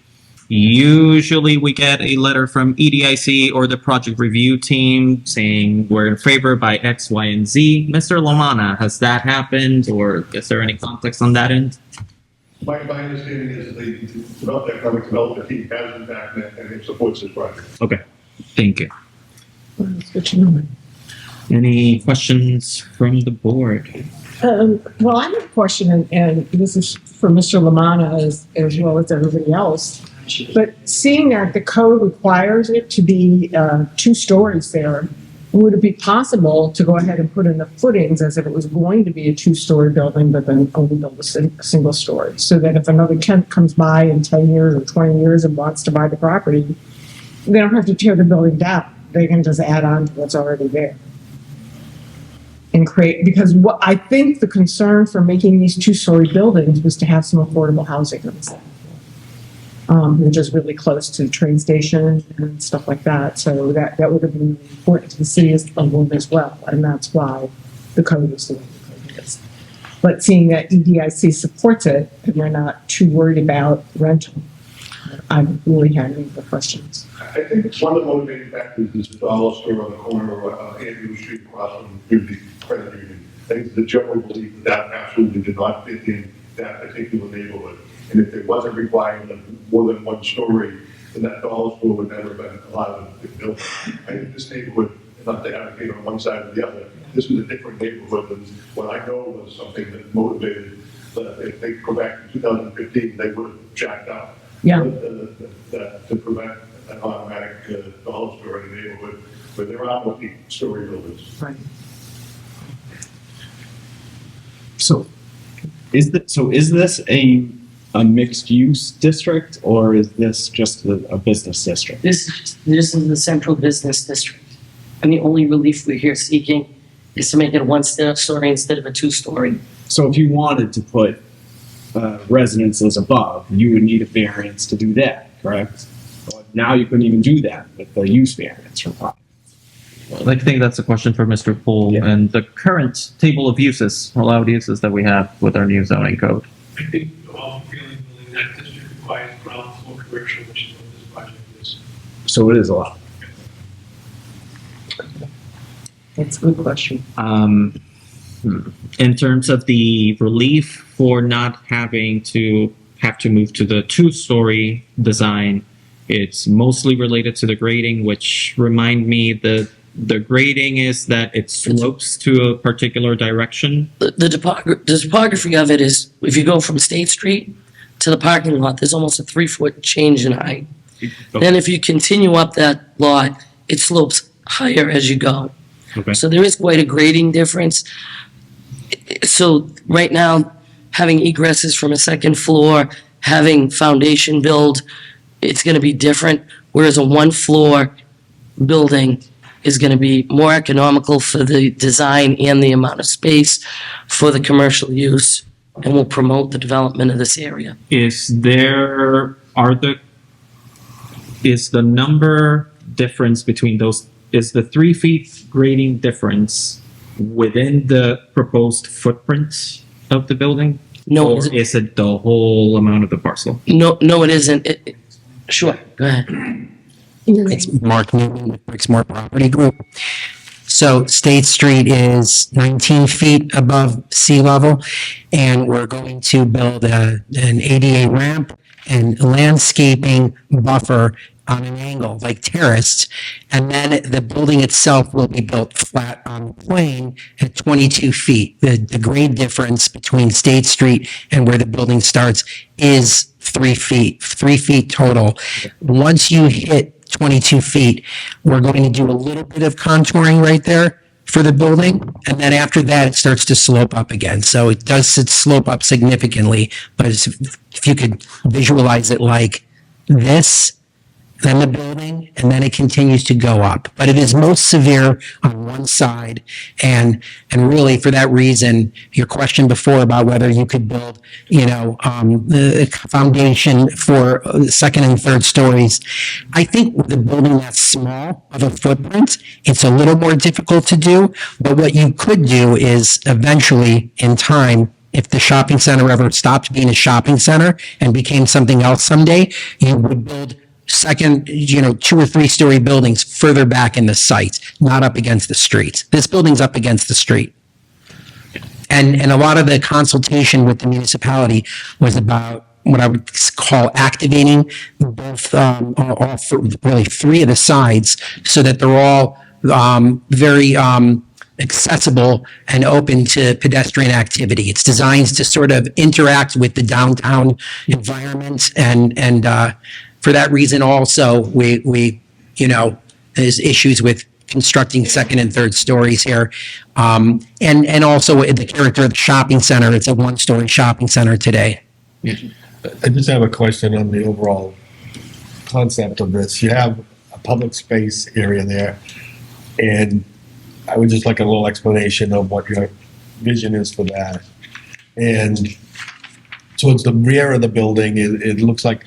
Usually we get a letter from EDIC or the project review team saying we're in favor by X, Y, and Z. Mr. Lomana, has that happened, or is there any context on that end?
My understanding is that the economic development team has in fact met and it supports this project.
Okay, thank you.
That's good to know.
Any questions from the board?
Well, I have a question, and this is for Mr. Lamana as well as everybody else. But seeing that the code requires it to be 2 stories there, would it be possible to go ahead and put in the footings as if it was going to be a 2-story building, but then only build a single story? So that if another tenant comes by in 10 years or 20 years and wants to buy the property, they don't have to tear the building down. They can just add on to what's already there. And create, because what I think the concern for making these 2-story buildings was to have some affordable housing on the side. Which is really close to the train station and stuff like that. So that would have been important to the city as well. And that's why the code is the way the code is. But seeing that EDIC supports it and they're not too worried about rental, I really had any other questions.
I think it's one of the motivating factors is the dollar store on the corner of Andrew Street across from the credit union. I think the general belief that absolutely did not fit in that particular neighborhood. And if there was a requirement of more than 1 story, then that dollar store would never have been allowed to be built. I think this neighborhood, not to advocate on one side or the other, this was a different neighborhood than what I know was something that motivated, if they go back to 2015, they would have jacked up.
Yeah.
To prevent an automatic dollar store in the neighborhood where there are multi-story buildings.
Right.
So is this a
a mixed-use district, or is this just a business district?
This is the central business district. And the only relief we're here seeking is to make it a one-story instead of a two-story.
So if you wanted to put residences above, you would need a variance to do that, correct? But now you couldn't even do that with the use variance required.
I think that's a question for Mr. Poole and the current table of uses, allowed uses that we have with our new zoning code.
I think all feeling building that district requires ground floor commercial, which is what this project is.
So it is allowed.
That's a good question.
In terms of the relief for not having to move to the two-story design, it's mostly related to the grading, which remind me the grading is that it slopes to a particular direction.
The topography of it is, if you go from State Street to the parking lot, there's almost a 3-foot change in height. Then if you continue up that lot, it slopes higher as you go.
Okay.
So there is quite a grading difference. So right now, having egresses from a second floor, having foundation build, it's going to be different. Whereas a one-floor building is going to be more economical for the design and the amount of space for the commercial use, and will promote the development of this area.
Is the number difference between those, is the 3 feet grading difference within the proposed footprint of the building?
No,
Or is it the whole amount of the parcel?
No, it isn't. Sure, go ahead.
It's Mark Newman with Brixmore Property Group. So State Street is 19 feet above sea level, and we're going to build an ADA ramp and landscaping buffer on an angle, like terraced, and then the building itself will be built flat on the plane at 22 feet. The grade difference between State Street and where the building starts is 3 feet total. Once you hit 22 feet, we're going to do a little bit of contouring right there for the building, and then after that, it starts to slope up again. So it does slope up significantly, but if you could visualize it like this, then the building, and then it continues to go up. But it is most severe on one side, and really for that reason, your question before about whether you could build, the foundation for second and third stories, I think with a building that's small of a footprint, it's a little more difficult to do. But what you could do is eventually, in time, if the shopping center ever stopped being a shopping center and became something else someday, you would build second, 2 or 3 story buildings further back in the site, not up against the street. This building's up against the street. And a lot of the consultation with the municipality was about what I would call activating both, really 3 of the sides so that they're all very accessible and open to pedestrian activity. It's designed to sort of interact with the downtown environment, and for that reason also, we there's issues with constructing second and third stories here. And also the character of the shopping center, it's a 1-story shopping center today.
I just have a question on the overall concept of this. You have a public space area there, and I would just like a little explanation of what your vision is for that. And towards the rear of the building, it looks like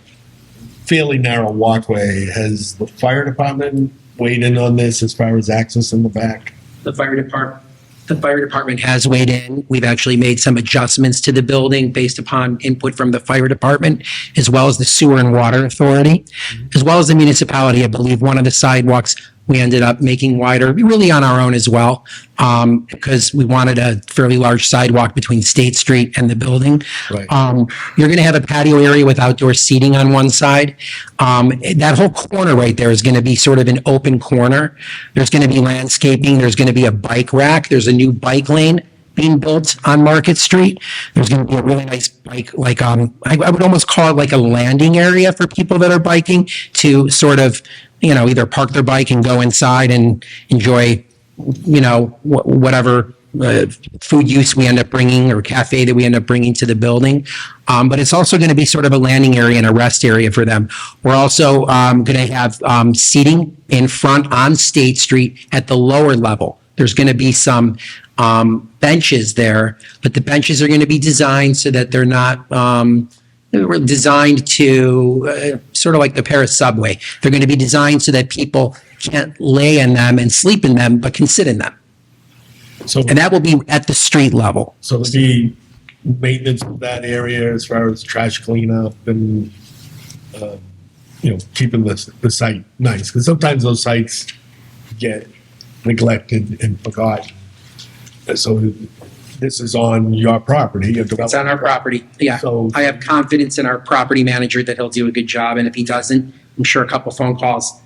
fairly narrow walkway. Has the fire department weighed in on this as far as access in the back?
The fire department has weighed in. We've actually made some adjustments to the building based upon input from the fire department, as well as the sewer and water authority, as well as the municipality. I believe one of the sidewalks we ended up making wider, really on our own as well, because we wanted a fairly large sidewalk between State Street and the building.
Right.
You're going to have a patio area with outdoor seating on one side. That whole corner right there is going to be sort of an open corner. There's going to be landscaping. There's going to be a bike rack. There's a new bike lane being built on Market Street. There's going to be a really nice bike, I would almost call it like a landing area for people that are biking to sort of, either park their bike and go inside and enjoy, whatever food use we end up bringing or cafe that we end up bringing to the building. But it's also going to be sort of a landing area and a rest area for them. We're also going to have seating in front on State Street at the lower level. There's going to be some benches there, but the benches are going to be designed so that they're not they were designed to sort of like the Paris subway. They're going to be designed so that people can't lay in them and sleep in them, but can sit in them.
So,
And that will be at the street level.
so there'll be maintenance of that area as far as trash cleanup and, keeping the site nice. Because sometimes those sites get neglected and forgotten. So this is on your property.
It's on our property. Yeah.
So-
I have confidence in our property manager that he'll do a good job. And if he doesn't, I'm sure a couple phone calls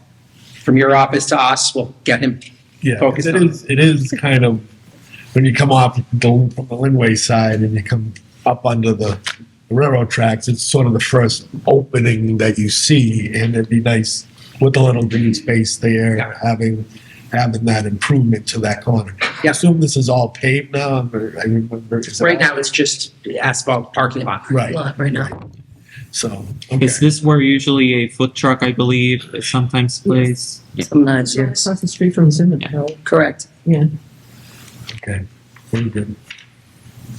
from your office to us will get him
Yeah, 'cause
focused
it
on.
it is kind of, when you come off from the Linway side and you come up under the railroad tracks, it's sort of the first opening that you see, and it'd be nice with a little green space there, having that improvement to that corner. I assume this is all paved now, or I remember. is it
Right
all-
now, it's just asphalt parking lot.
Right.
Right now.
So,
Is this where usually a food truck, I believe, is sometimes placed?
Sometimes, yes.
Across the street from Zimmer Hill.
Correct.
Yeah.
Okay, very good.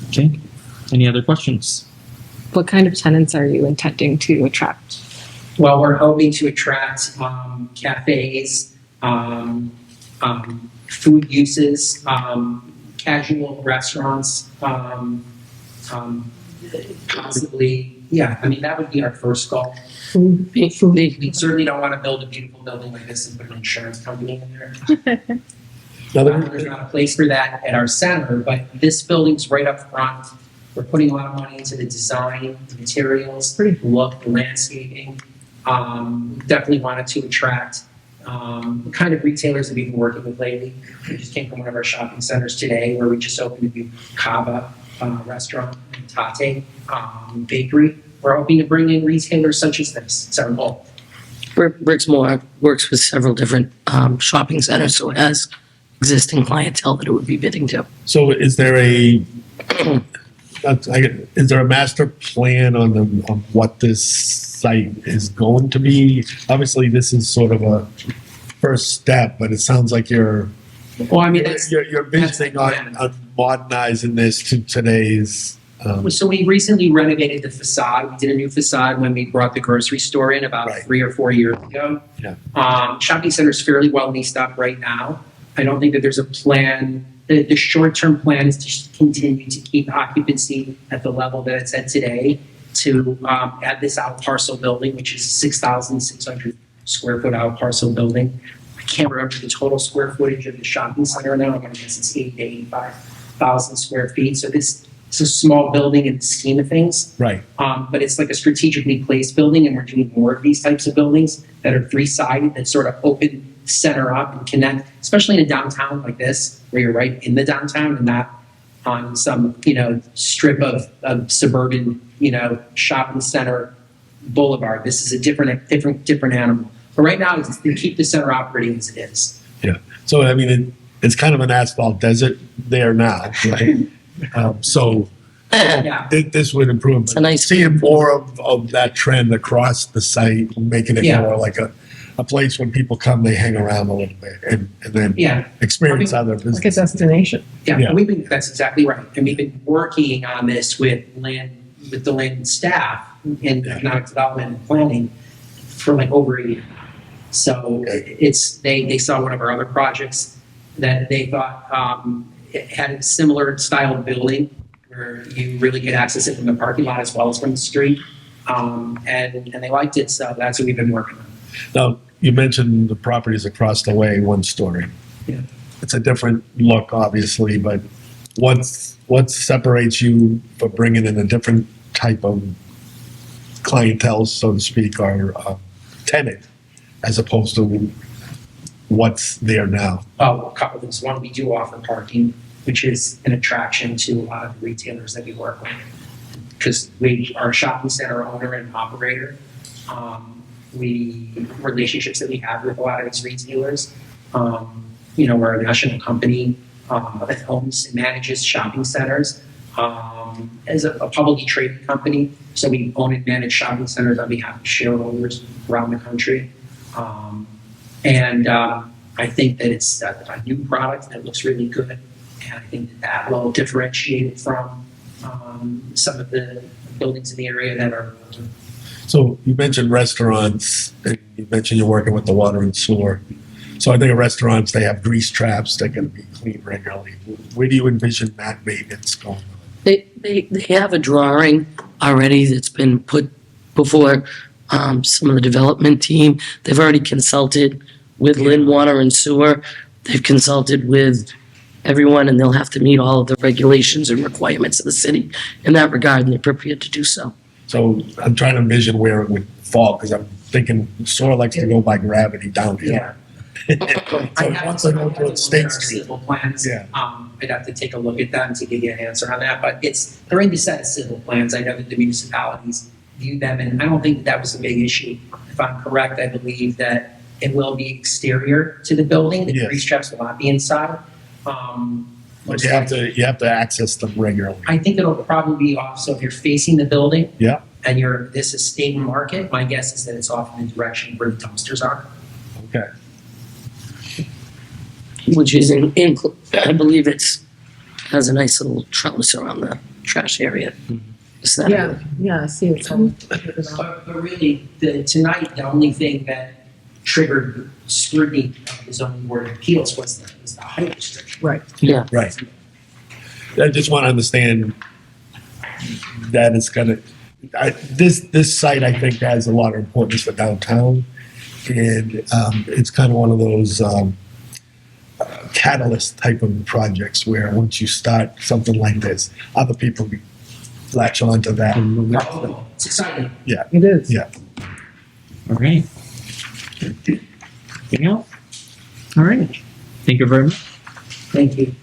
Okay. Any other questions?
What kind of tenants are you intending to attract?
Well, we're hoping to attract cafes, food uses, casual restaurants, possibly, yeah, I mean, that would be our first goal. We certainly don't want to build a beautiful building like this and put an insurance company in there. There's not a place for that at our center, but this building's right up front. We're putting a lot of money into the design, the materials, the look, the landscaping. Definitely wanted to attract the kind of retailers that we've been working with lately. We just came from one of our shopping centers today where we just opened a new Kava restaurant and Tate bakery. We're hoping to bring in retailers such as this. It's our goal.
Brixmore works with several different shopping centers, so it has existing clientele that it would be bidding to.
So is there is there a master plan on what this site is going to be? Obviously, this is sort of a first step, but it sounds like you're visiting on modernizing this to today's.
So we recently renovated the facade. We did a new facade when we brought the grocery store in about 3 or 4 years ago.
Yeah.
Shopping center is fairly well leased up right now. I don't think that there's a plan. The short-term plan is to continue to keep occupancy at the level that it's at today, to add this out parcel building, which is a 6,600 square foot out parcel building. I can't remember the total square footage of the shopping center now. I'm going to guess it's 80,000 to 85,000 square feet. So this is a small building in the scheme of things.
Right.
But it's like a strategically placed building, and we're doing more of these types of buildings that are three-sided, that sort of open center up and connect, especially in a downtown like this, where you're right in the downtown and not on some, strip of suburban, shopping center boulevard. This is a different animal. But right now, it's to keep the center operating as it is.
Yeah. So, I mean, it's kind of an asphalt desert there now, right? This would improve. It's seeing more of that trend across the site, making it more like a place when people come, they hang around a little bit and then experience other business.
Like a destination.
Yeah. That's exactly right. And we've been working on this with the land staff in economic development and planning for like over a year. So they saw one of our other projects that they thought it had a similar style of building where you really get access it from the parking lot as well as from the street. And they liked it, so that's what we've been working on.
Now, you mentioned the properties across the way, one story.
Yeah.
It's a different look, obviously, but what separates you for bringing in a different type of clientele, so to speak, or tenant, as opposed to what's there now?
Oh, a couple of things. One, we do offer parking, which is an attraction to a lot of the retailers that we work with, because we are a shopping center owner and operator. Relationships that we have with a lot of these retailers. We're a national company.
that owns and manages shopping centers. As a publicly traded company, so we own and manage shopping centers on behalf of shareholders around the country. I think that it's a new product that looks really good, and I think that will differentiate it from some of the buildings in the area that are older.
So you mentioned restaurants, and you mentioned you're working with the water and sewer. So I think at restaurants, they have grease traps that can be cleaned regularly. Where do you envision that maintenance going on?
They have a drawing already that's been put before some of the development team. They've already consulted with Lynn Water and Sewer. They've consulted with everyone, and they'll have to meet all of the regulations and requirements of the city in that regard, and they're prepared to do so.
So I'm trying to envision where it would fall, because I'm thinking sewer likes to go by gravity down here. So once I go to State Street.
Civil plans.
Yeah.
I'd have to take a look at them to give you an answer on that, but they're in the set of civil plans. I know that the municipalities view them, and I don't think that was a big issue. If I'm correct, I believe that it will be exterior to the building. The grease traps will not be inside.
But you have to access them regularly.
I think it'll probably be off, so if you're facing the building.
Yeah.
And this is State Market, my guess is that it's off in the direction where the dumpsters are.
Okay.
Which is I believe has a nice little trellis around the trash area. Is that?
Yeah, I see it.
But really, tonight, the only thing that triggered scrutiny of the zoning board of appeals was the height restriction.
Right.
Yeah.
Right. I just want to understand that it's gonna, this site, I think, has a lot of importance for downtown. And it's kind of one of those catalyst type of projects where once you start something like this, other people latch onto that.
It's exciting.
Yeah.
It is.
Yeah.
All right. Anything else? All right. Thank you very much.
Thank you.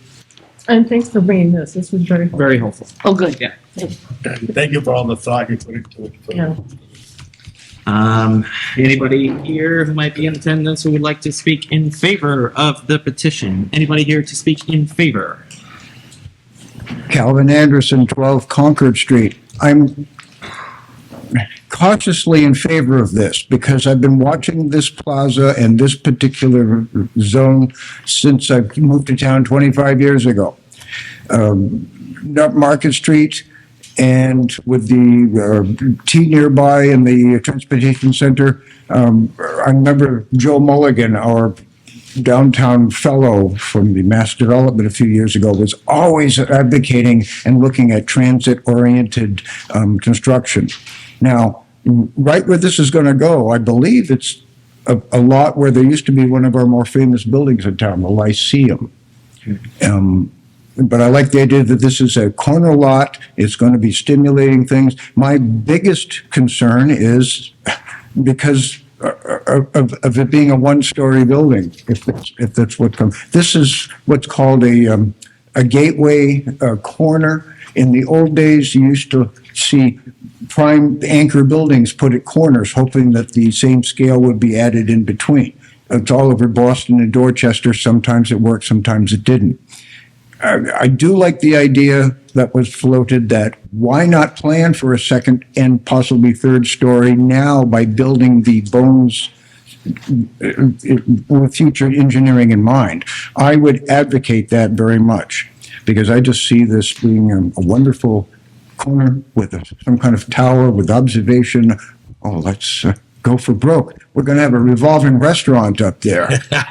And thanks for bringing this. This was very helpful.
Very helpful.
Oh, good.
Yeah.
Thank you for all the thought you put into it.
Yeah.
Anybody here who might be in attendance who would like to speak in favor of the petition? Anybody here to speak in favor?
Calvin Anderson, 12 Concord Street. I'm cautiously in favor of this because I've been watching this plaza and this particular zone since I moved to town 25 years ago. Market Street and with the T nearby and the transportation center. I remember Joe Mulligan, our downtown fellow from the Mass Development a few years ago, was always advocating and looking at transit-oriented construction. Now, right where this is going to go, I believe it's a lot where there used to be one of our more famous buildings in town, the Lyceum. But I like the idea that this is a corner lot. It's going to be stimulating things. My biggest concern is because of it being a one-story building, if that's what comes. This is what's called a gateway corner. In the old days, you used to see prime anchor buildings put at corners, hoping that the same scale would be added in between. It's all over Boston and Dorchester. Sometimes it worked, sometimes it didn't. I do like the idea that was floated that why not plan for a second and possibly third story now by building the bones with future engineering in mind. I would advocate that very much because I just see this being a wonderful corner with some kind of tower with observation. Oh, let's go for broke. We're going to have a revolving restaurant up there.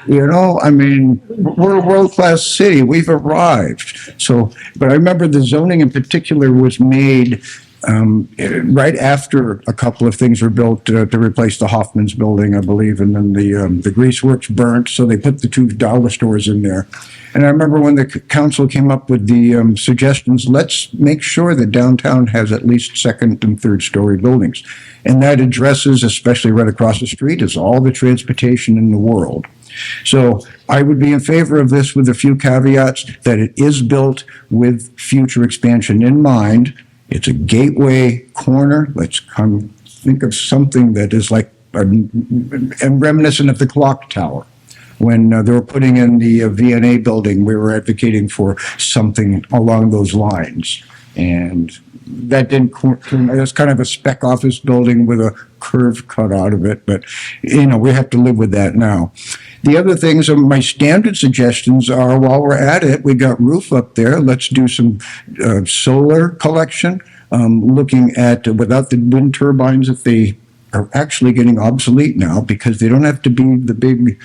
You know, I mean, we're a world-class city. We've arrived. So, but I remember the zoning in particular was made right after a couple of things were built to replace the Hoffman's building, I believe, and then the Grease Works burnt, so they put the two dollar stores in there. And I remember when the council came up with the suggestions, let's make sure that downtown has at least second and third story buildings. And that addresses, especially right across the street, is all the transportation in the world. So I would be in favor of this with a few caveats, that it is built with future expansion in mind. It's a gateway corner. Let's think of something that is like and reminiscent of the clock tower. When they were putting in the VNA building, we were advocating for something along those lines. And that didn't, it was kind of a spec office building with a curve cut out of it, but, you know, we have to live with that now. The other things, my standard suggestions are, while we're at it, we got roof up there, let's do some solar collection, looking at, without the wind turbines, if they are actually getting obsolete now, because they don't have to be the big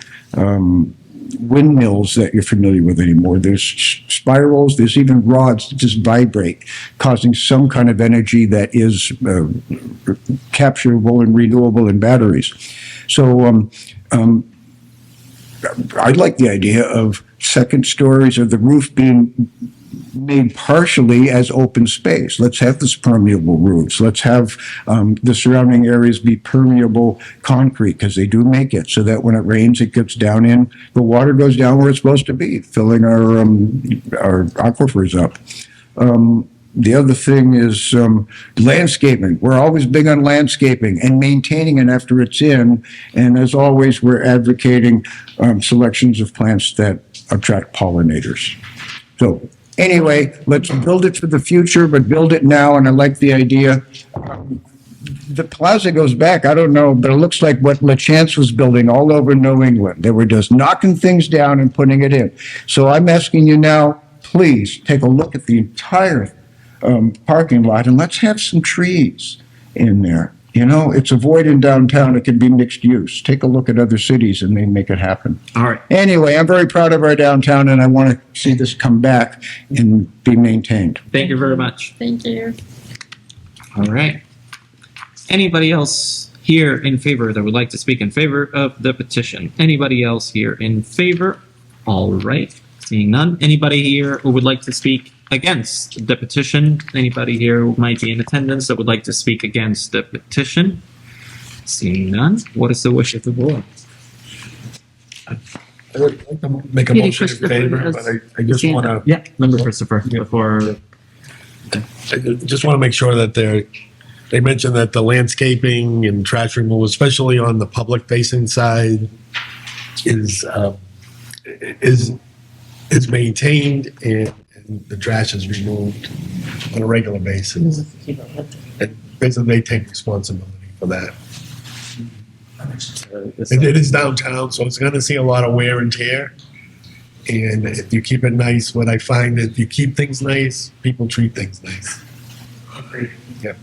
windmills that you're familiar with anymore. There's spirals, there's even rods that just vibrate, causing some kind of energy that is capturable and renewable in batteries. So I like the idea of second stories of the roof being made partially as open space. Let's have this permeable roofs. Let's have the surrounding areas be permeable concrete, because they do make it, so that when it rains, it gets down in, the water goes down where it's supposed to be, filling our aquifers up. The other thing is landscaping. We're always big on landscaping and maintaining it after it's in. And as always, we're advocating selections of plants that attract pollinators. So anyway, let's build it for the future, but build it now. And I like the idea. The plaza goes back, I don't know, but it looks like what LaChance was building all over New England. They were just knocking things down and putting it in. So I'm asking you now, please take a look at the entire parking lot, and let's have some trees in there. You know, it's a void in downtown. It can be mixed use. Take a look at other cities and they make it happen.
All right.
Anyway, I'm very proud of our downtown, and I want to see this come back and be maintained.
Thank you very much.
Thank you.
All right. Anybody else here in favor that would like to speak in favor of the petition? Anybody else here in favor? All right. Seeing none. Anybody here who would like to speak against the petition? Anybody here who might be in attendance that would like to speak against the petition? Seeing none. What is the wish of the board?
I would like to make a
Peter
motion in
Christopher
favor,
has
but I just want to,
Yeah, Member Christopher, before.
I just want to make sure that they mentioned that the landscaping and trash removal, especially on the public facing side, is maintained and the trash is removed on a regular basis. And basically they take responsibility for that. It is downtown, so it's going to see a lot of wear and tear. And if you keep it nice, what I find is if you keep things nice, people treat things nice. Yeah.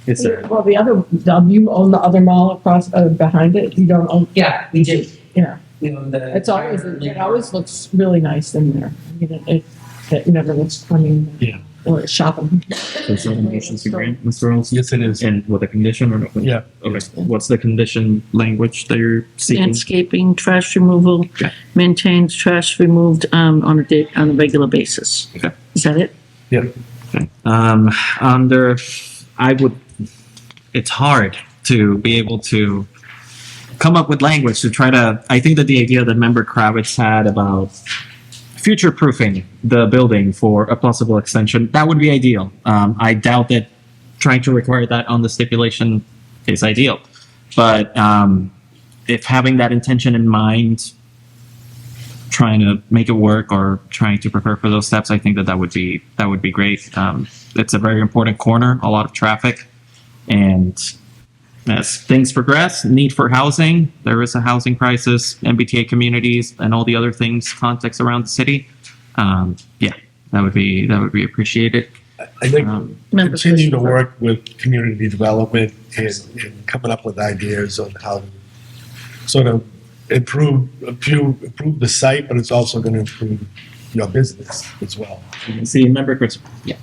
Yes, sir.
Well, you own the other mall across, behind it? You don't own?
Yeah, we do.
Yeah.
We own the.
It always looks really nice in there. You know, it never looks funny.
Yeah.
Or shopping.
So is that a motion to grant, Mr. Olson?
Yes, it is.
And with a condition or no?
Yeah.
Okay. What's the condition language that you're seeking?
Landscaping, trash removal,
Okay.
maintains trash removed on a regular basis.
Okay.
Is that it?
Yeah.
Okay. It's hard to be able to come up with language to try to, I think that the idea that Member Kravitz had about future-proofing the building for a possible extension, that would be ideal. I doubt that trying to require that on the stipulation is ideal. But if having that intention in mind, trying to make it work or trying to prepare for those steps, I think that would be great. It's a very important corner, a lot of traffic. And as things progress, need for housing, there is a housing crisis, MBTA communities, and all the other things, context around the city. Yeah, that would be appreciated.
I think continue to work with community development and coming up with ideas on how to sort of improve the site, but it's also going to improve your business as well.
See, Member Chris. Yeah.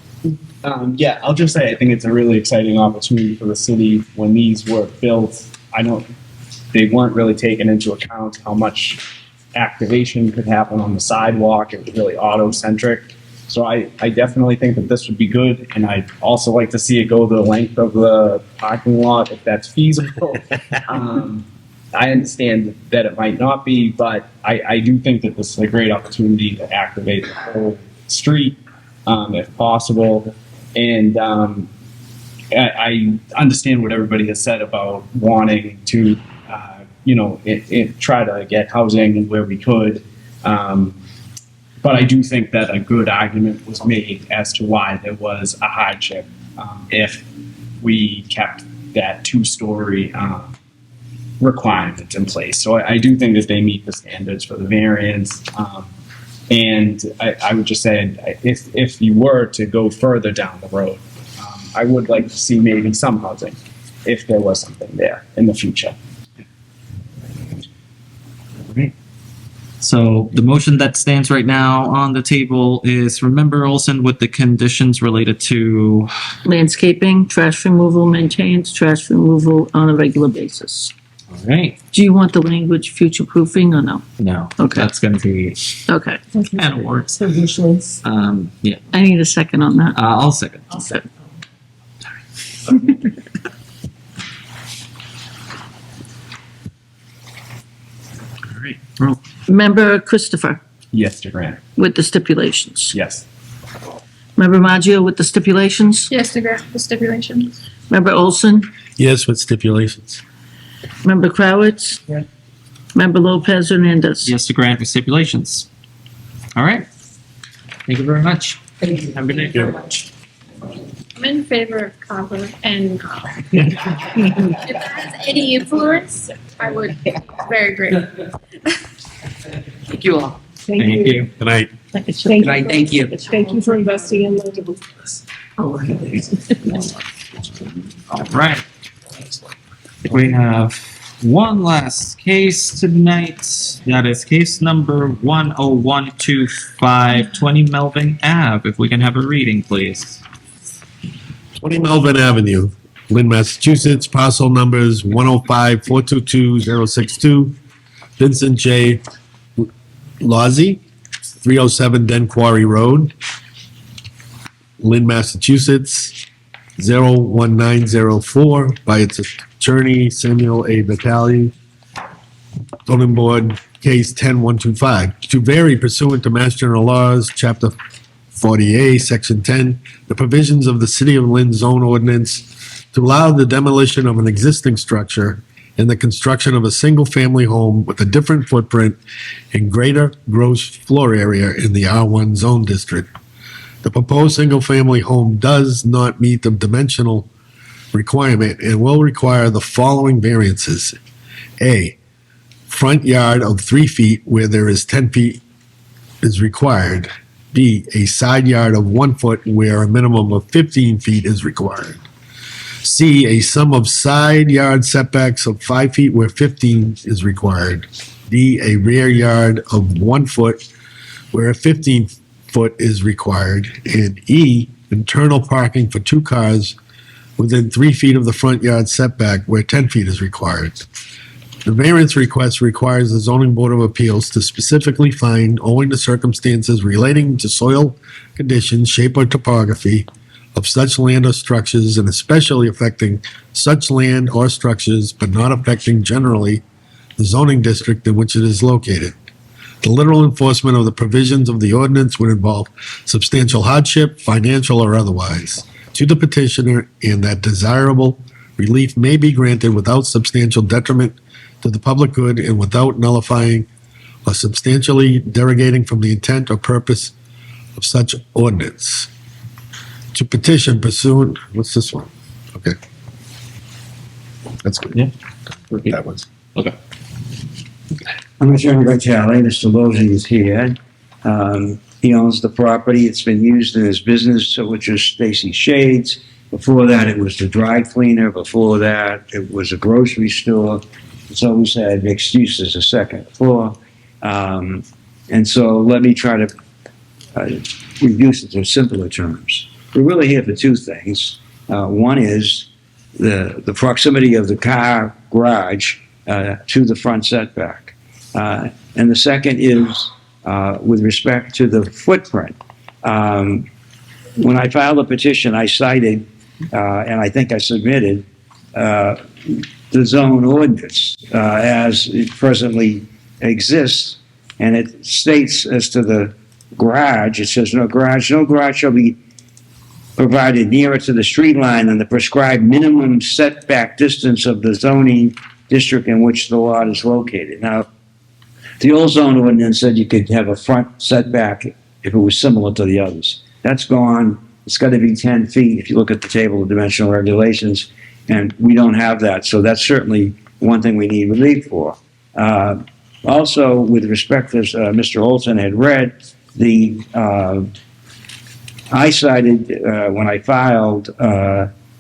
Yeah, I'll just say I think it's a really exciting opportunity for the city. When these were built, they weren't really taking into account how much activation could happen on the sidewalk. It was really auto-centric. So I definitely think that this would be good, and I'd also like to see it go the length of the parking lot if that's feasible. I understand that it might not be, but I do think that this is a great opportunity to activate the whole street if possible. And I understand what everybody has said about wanting to try to get housing where we could. But I do think that a good argument was made as to why there was a hardship if we kept that two-story requirement in place. So I do think that they meet the standards for the variance. And I would just say, if you were to go further down the road, I would like to see maybe some housing, if there was something there in the future.
So the motion that stands right now on the table is from Member Olson with the conditions related to,
Landscaping, trash removal, maintains trash removal on a regular basis.
all right,
Do you want the language future proofing or no?
no,
Okay.
that's gonna be
Okay.
kind of works.
So visuals.
Yeah,
I need a second on that.
I'll second. All right, well,
Member Christopher
Yes, to grant.
with the stipulations.
Yes.
Member Maggio with the stipulations.
Yes, to grant the stipulations.
Member Olson.
Yes, with stipulations.
Member Crowitz.
Yeah.
Member Lopez Hernandez.
yes to grant with stipulations. All right, thank you very much.
Thank you.
Have a good night.
very much.
I'm in favor of copper and if that has any influence, I would be very grateful.
Thank you all.
Thank you.
Good night.
Good night, thank you.
Thank you for investing in the.
All right. We have one last case tonight. That is case number 10125, 20 Melvin Ave. If we can have a reading, please.
20 Melvin Avenue, Lynn, Massachusetts, parcel numbers 105-422-062, Vincent J. Lozzi, 307 Den Quarry Road, Lynn, Massachusetts, 01904, by its attorney Samuel A. Vitale, zoning board case 10125, to vary pursuant to Mass General Laws, Chapter 40A, Section 10, the provisions of the City of Lynn zone ordinance to allow the demolition of an existing structure and the construction of a single-family home with a different footprint and greater gross floor area in the R1 zone district. The proposed single-family home does not meet the dimensional requirement and will require the following variances. A, front yard of 3 feet where there is 10 feet is required. B, a side yard of 1 foot where a minimum of 15 feet is required. C, a sum of side yard setbacks of 5 feet where 15 is required. D, a rear yard of 1 foot where 15 foot is required. And E, internal parking for 2 cars within 3 feet of the front yard setback where 10 feet is required. The variance request requires the zoning board of appeals to specifically find, owing to circumstances relating to soil conditions, shape, or topography of such land or structures, and especially affecting such land or structures, but not affecting generally the zoning district in which it is located. The literal enforcement of the provisions of the ordinance would involve substantial hardship, financial or otherwise, to the petitioner, and that desirable relief may be granted without substantial detriment to the public good and without nullifying or substantially derogating from the intent or purpose of such ordinance. To petition pursuant, what's this one? Okay. That's good.
Yeah.
That one's.
Okay.
I'm Attorney Vitale. Mr. Lozzi is here. He owns the property. It's been used in his business, which is Stacy Shades. Before that, it was the dry cleaner. Before that, it was a grocery store. It's always had mixed use as a second floor. And so let me try to reduce it to simpler terms. We're really here for two things. One is the proximity of the car garage to the front setback. And the second is with respect to the footprint. When I filed a petition, I cited, and I think I submitted, the zone ordinance as it presently exists, and it states as to the garage, it says no garage shall be provided nearer to the street line than the prescribed minimum setback distance of the zoning district in which the lot is located. Now, the old zone ordinance said you could have a front setback if it was similar to the others. That's gone. It's got to be 10 feet if you look at the table of dimensional regulations, and we don't have that. So that's certainly one thing we need relief for. Also, with respect to Mr. Olson had read, I cited when I filed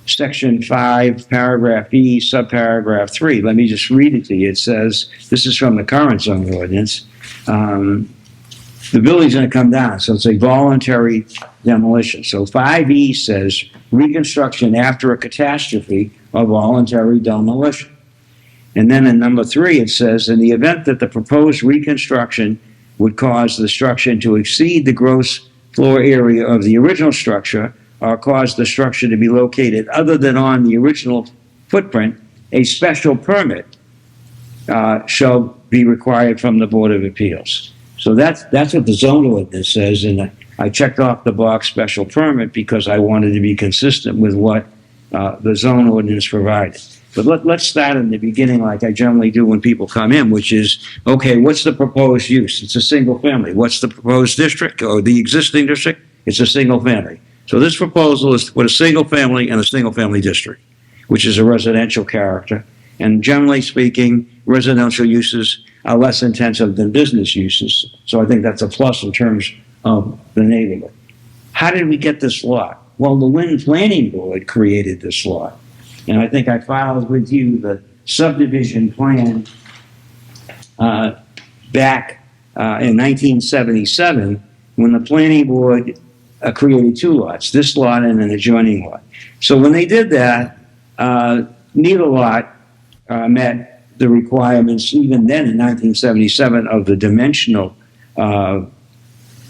Section 5, Paragraph E, Subparagraph 3. Let me just read it to you. It says, this is from the current zone ordinance. The building's going to come down, so it's a voluntary demolition. So 5E says reconstruction after a catastrophe or voluntary demolition. And then in number 3, it says, in the event that the proposed reconstruction would cause the structure to exceed the gross floor area of the original structure or cause the structure to be located other than on the original footprint, a special permit shall be required from the Board of Appeals. So that's what the zone ordinance says, and I checked off the box special permit because I wanted to be consistent with what the zone ordinance provided. But let's start in the beginning like I generally do when people come in, which is, okay, what's the proposed use? It's a single family. What's the proposed district or the existing district? It's a single family. So this proposal is with a single family and a single family district, which is a residential character. And generally speaking, residential uses are less intensive than business uses. So I think that's a plus in terms of the neighborhood. How did we get this lot? Well, the Wynn Planning Board created this lot. And I think I filed with you the subdivision plan back in 1977 when the planning board created 2 lots, this lot and an adjoining lot. So when they did that, neither lot met the requirements even then in 1977 of the dimensional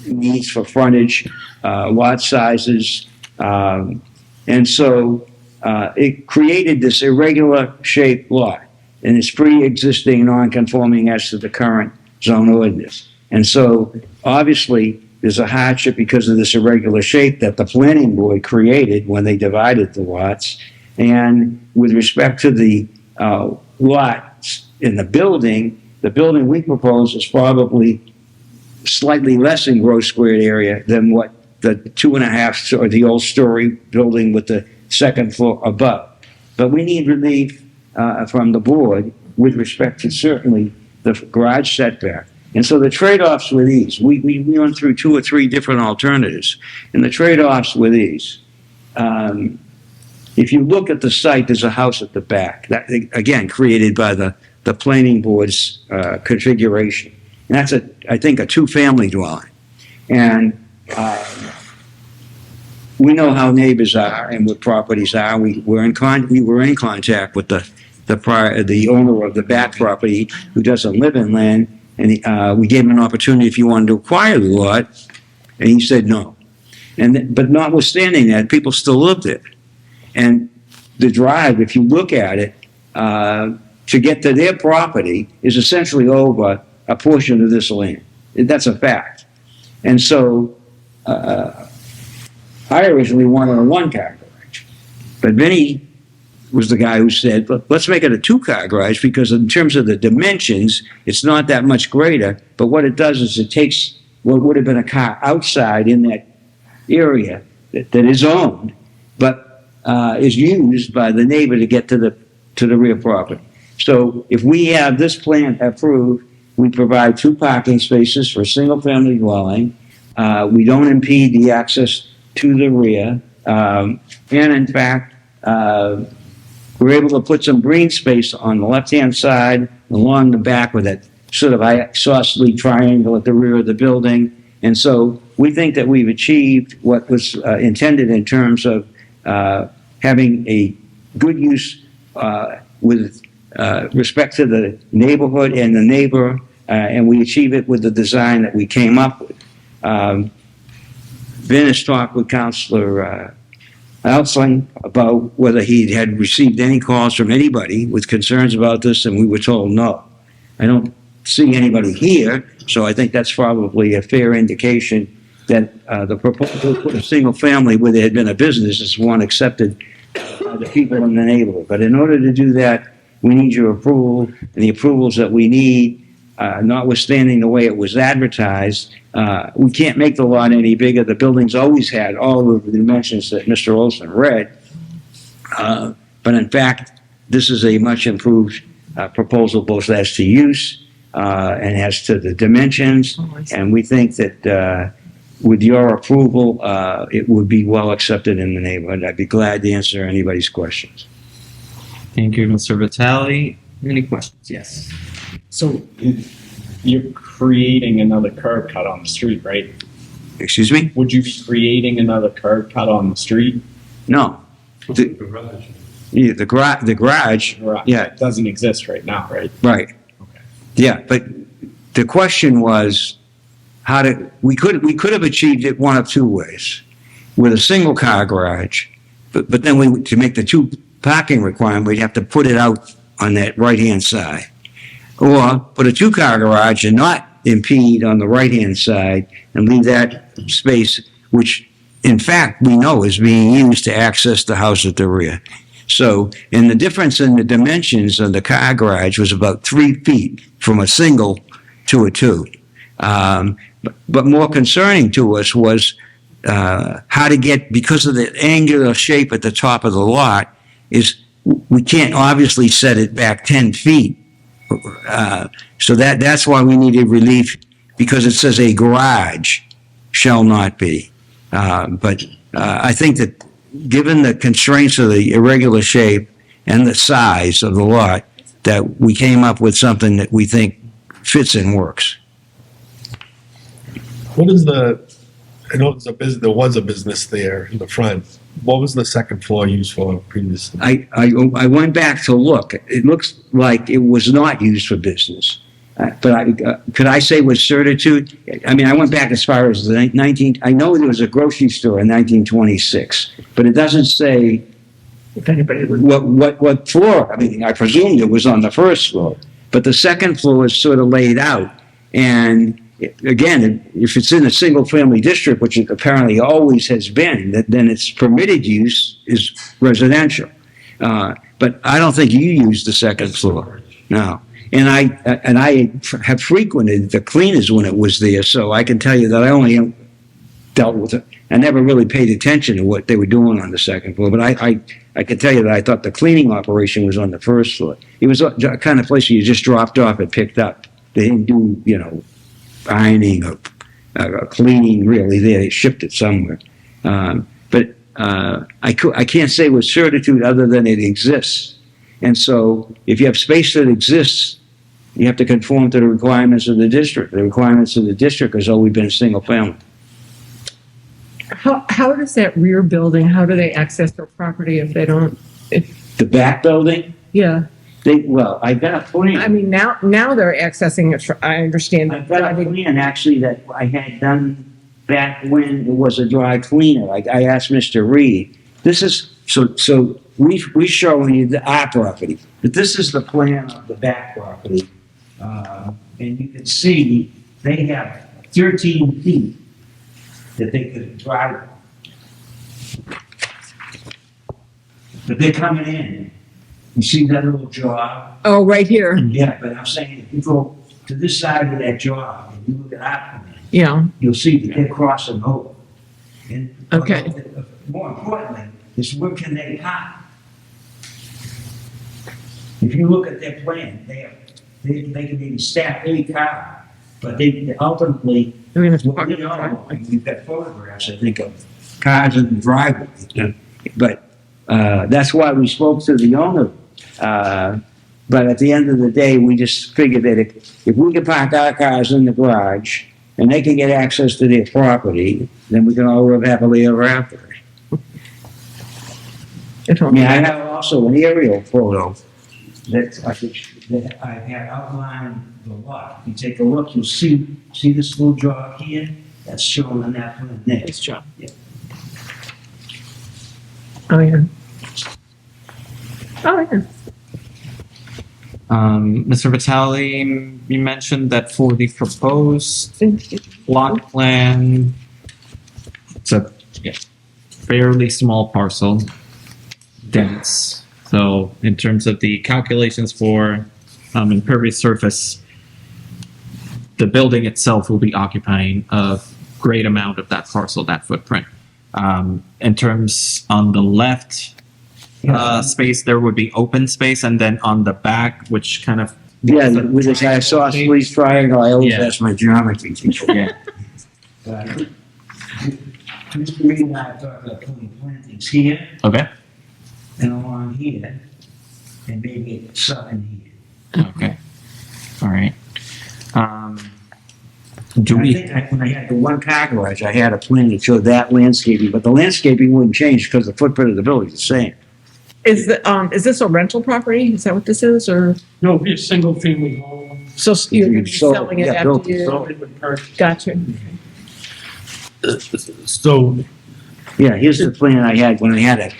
needs for frontage, lot sizes, and so it created this irregular shaped lot, and it's pre-existing non-conforming as to the current zone ordinance. And so obviously there's a hardship because of this irregular shape that the planning board created when they divided the lots. And with respect to the lots in the building we propose is probably slightly less in gross square area than what the 2.5 or the old story building with the second floor above. But we need relief from the board with respect to certainly the garage setback. And so the trade-offs with these, we went through 2 or 3 different alternatives. And the trade-offs with these, if you look at the site, there's a house at the back, that again, created by the planning board's configuration. And that's, I think, a 2-family dwelling. And we know how neighbors are and what properties are. We were in contact with the owner of the back property who doesn't live in land, and we gave him an opportunity if he wanted to acquire the lot, and he said no. But notwithstanding that, people still lived there. And the drive, if you look at it, to get to their property is essentially over a portion of this land. That's a fact. And so I originally wanted a 1-car garage, but Vinny was the guy who said, let's make it a 2-car garage because in terms of the dimensions, it's not that much greater, but what it does is it takes what would have been a car outside in that area that is owned, but is used by the neighbor to get to the rear property. So if we have this plan approved, we provide 2 parking spaces for a single-family dwelling. We don't impede the access to the rear. And in fact, we're able to put some green space on the left-hand side along the back with that sort of isosceles triangle at the rear of the building. And so we think that we've achieved what was intended in terms of having a good use with respect to the neighborhood and the neighbor, and we achieve it with the design that we came up with. Vin has talked with Councilor Elsling about whether he had received any calls from anybody with concerns about this, and we were told no. I don't see anybody here, so I think that's probably a fair indication that the proposal to put a single family where there had been a business is one accepted by the people in the neighborhood. But in order to do that, we need your approval, and the approvals that we need, notwithstanding the way it was advertised, we can't make the lot any bigger. The building's always had all of the dimensions that Mr. Olson read. But in fact, this is a much improved proposal both as to use and as to the dimensions. And we think that with your approval, it would be well accepted in the neighborhood. I'd be glad to answer anybody's questions.
Thank you, Mr. Vitale. Any questions? Yes.
So you're creating another curb cut on the street, right?
Excuse me?
Would you be creating another curb cut on the street?
No. The garage, yeah.
It doesn't exist right now, right?
Right.
Okay.
Yeah, but the question was, we could have achieved it one of two ways. With a single car garage, but then to make the two parking requirement, we'd have to put it out on that right-hand side. Or put a two-car garage and not impede on the right-hand side and leave that space, which in fact we know is being used to access the house at the rear. So, and the difference in the dimensions of the car garage was about 3 feet from a single to a two. But more concerning to us was how to get, because of the angular shape at the top of the lot, is we can't obviously set it back 10 feet. So that's why we needed relief, because it says a garage shall not be. But I think that given the constraints of the irregular shape and the size of the lot, that we came up with something that we think fits and works.
What is I know there was a business there in the front. What was the second floor used for previously?
I went back to look. It looks like it was not used for business. But could I say with certitude? I mean, I went back as far as the I know there was a grocery store in 1926, but it doesn't say
If anybody would.
what floor. I mean, I presumed it was on the first floor, but the second floor is sort of laid out. And again, if it's in a single-family district, which it apparently always has been, then its permitted use is residential. But I don't think you used the second floor. No. And I have frequented the cleaners when it was there, so I can tell you that I only dealt with it. I never really paid attention to what they were doing on the second floor, but I can tell you that I thought the cleaning operation was on the first floor. It was a kind of place where you just dropped off and picked up. They didn't do, ironing or cleaning really there. They shipped it somewhere. But I can't say with certitude other than it exists. And so if you have space that exists, you have to conform to the requirements of the district. The requirements of the district has always been single family.
How does that rear building, how do they access their property if they don't?
The back building?
Yeah.
I've got a plan.
I mean, now they're accessing it. I understand.
I've got a plan actually that I had done back when it was a dry cleaner. I asked Mr. Reed. This is so we showing you our property, but this is the plan of the back property, and you can see they have 13 feet that they could drive. But they're coming in. You see that little jog?
Oh, right here.
Yeah, but I'm saying if you go to this side of that jog and you look at our plan,
Yeah.
you'll see that they're crossing over. And
Okay.
more importantly, is where can they park? If you look at their plan, they can maybe stack any car, but they ultimately, what we know, we've got photographs, I think, of cars in the driveway. But that's why we spoke to the owner. But at the end of the day, we just figured that if we can park our cars in the garage and they can get access to their property, then we can all live happily ever after. I mean, I have also an aerial photo that I had outlined the lot. If you take a look, you'll see this little jog here? That's shown on that plan there.
This jog.
Yeah.
Oh, yeah. Oh, yeah.
Mr. Vitale, you mentioned that for the proposed block plan, it's a fairly small parcel, dense. So in terms of the calculations for impervious surface, the building itself will be occupying a great amount of that parcel, that footprint. In terms on the left space, there would be open space, and then on the back, which kind of
Yeah, with this isosceles triangle, I always ask my geometry teacher.
Yeah.
Mr. Reed and I have talked about putting plantings here
Okay.
and along here, and maybe some in here.
Okay. All right.
Do we? When I had the one car garage, I had a plan that showed that landscaping, but the landscaping wouldn't change because the footprint of the building is the same.
Is this a rental property? Is that what this is, or?
No, it'd be a single family home.
So you're gonna be
Sold,
selling it
yeah,
after
built,
you?
sold.
Gotcha.
So,
Yeah, here's the plan I had when I had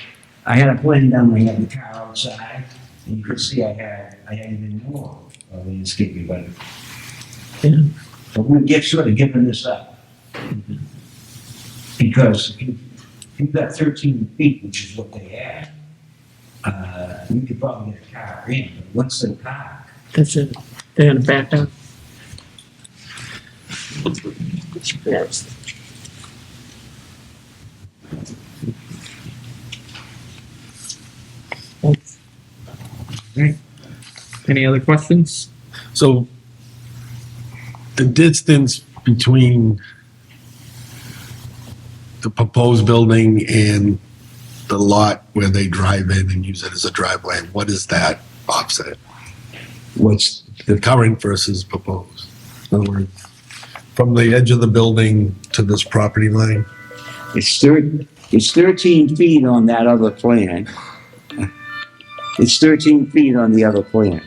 a plan done when I had the car outside, and you could see I had even more landscaping, but. But we're sort of giving this up. Because if you've got 13 feet, which is what they had, you could probably get a car in, but once they park.
That's it. They're gonna back up.
Any other questions?
So the distance between the proposed building and the lot where they drive in and use it as a driveway, what is that offset?
What's
the current versus proposed? In other words, from the edge of the building to this property line?
It's 13 feet on that other plan. It's 13 feet on the other plan.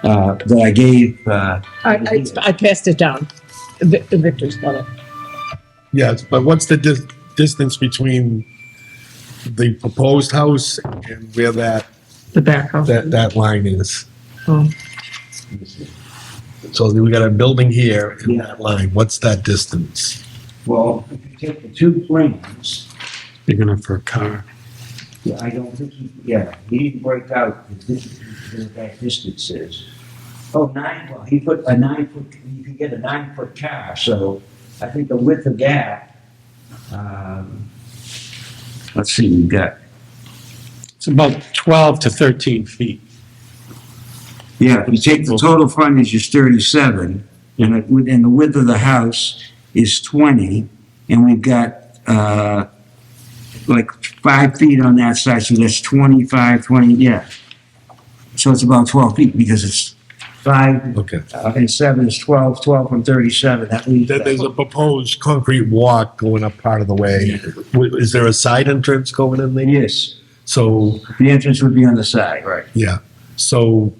That I gave,
I passed it down. Victor's got it.
Yes, but what's the distance between the proposed house and where
The back house.
that line is?
Oh.
So we got a building here and that line, what's that distance?
well, if you take the two plans,
Big enough for a car.
yeah, I don't think he didn't break out the distance, what that distance is. Oh, well, he put a 9 foot, you can get a 9 foot car, so I think the width of that, let's see, we've got.
It's about 12 to 13 feet.
Yeah, if you take the total frontage is 37, and the width of the house is 20, and we've got, like 5 feet on that side, so that's 25, 20, yeah. So it's about 12 feet, because it's 5, and 7 is 12, 12 from 37, that leaves.
Then there's a proposed concrete walk going up part of the way. Is there a side entrance going in there?
Yes.
So.
The entrance would be on the side, right.
Yeah, so,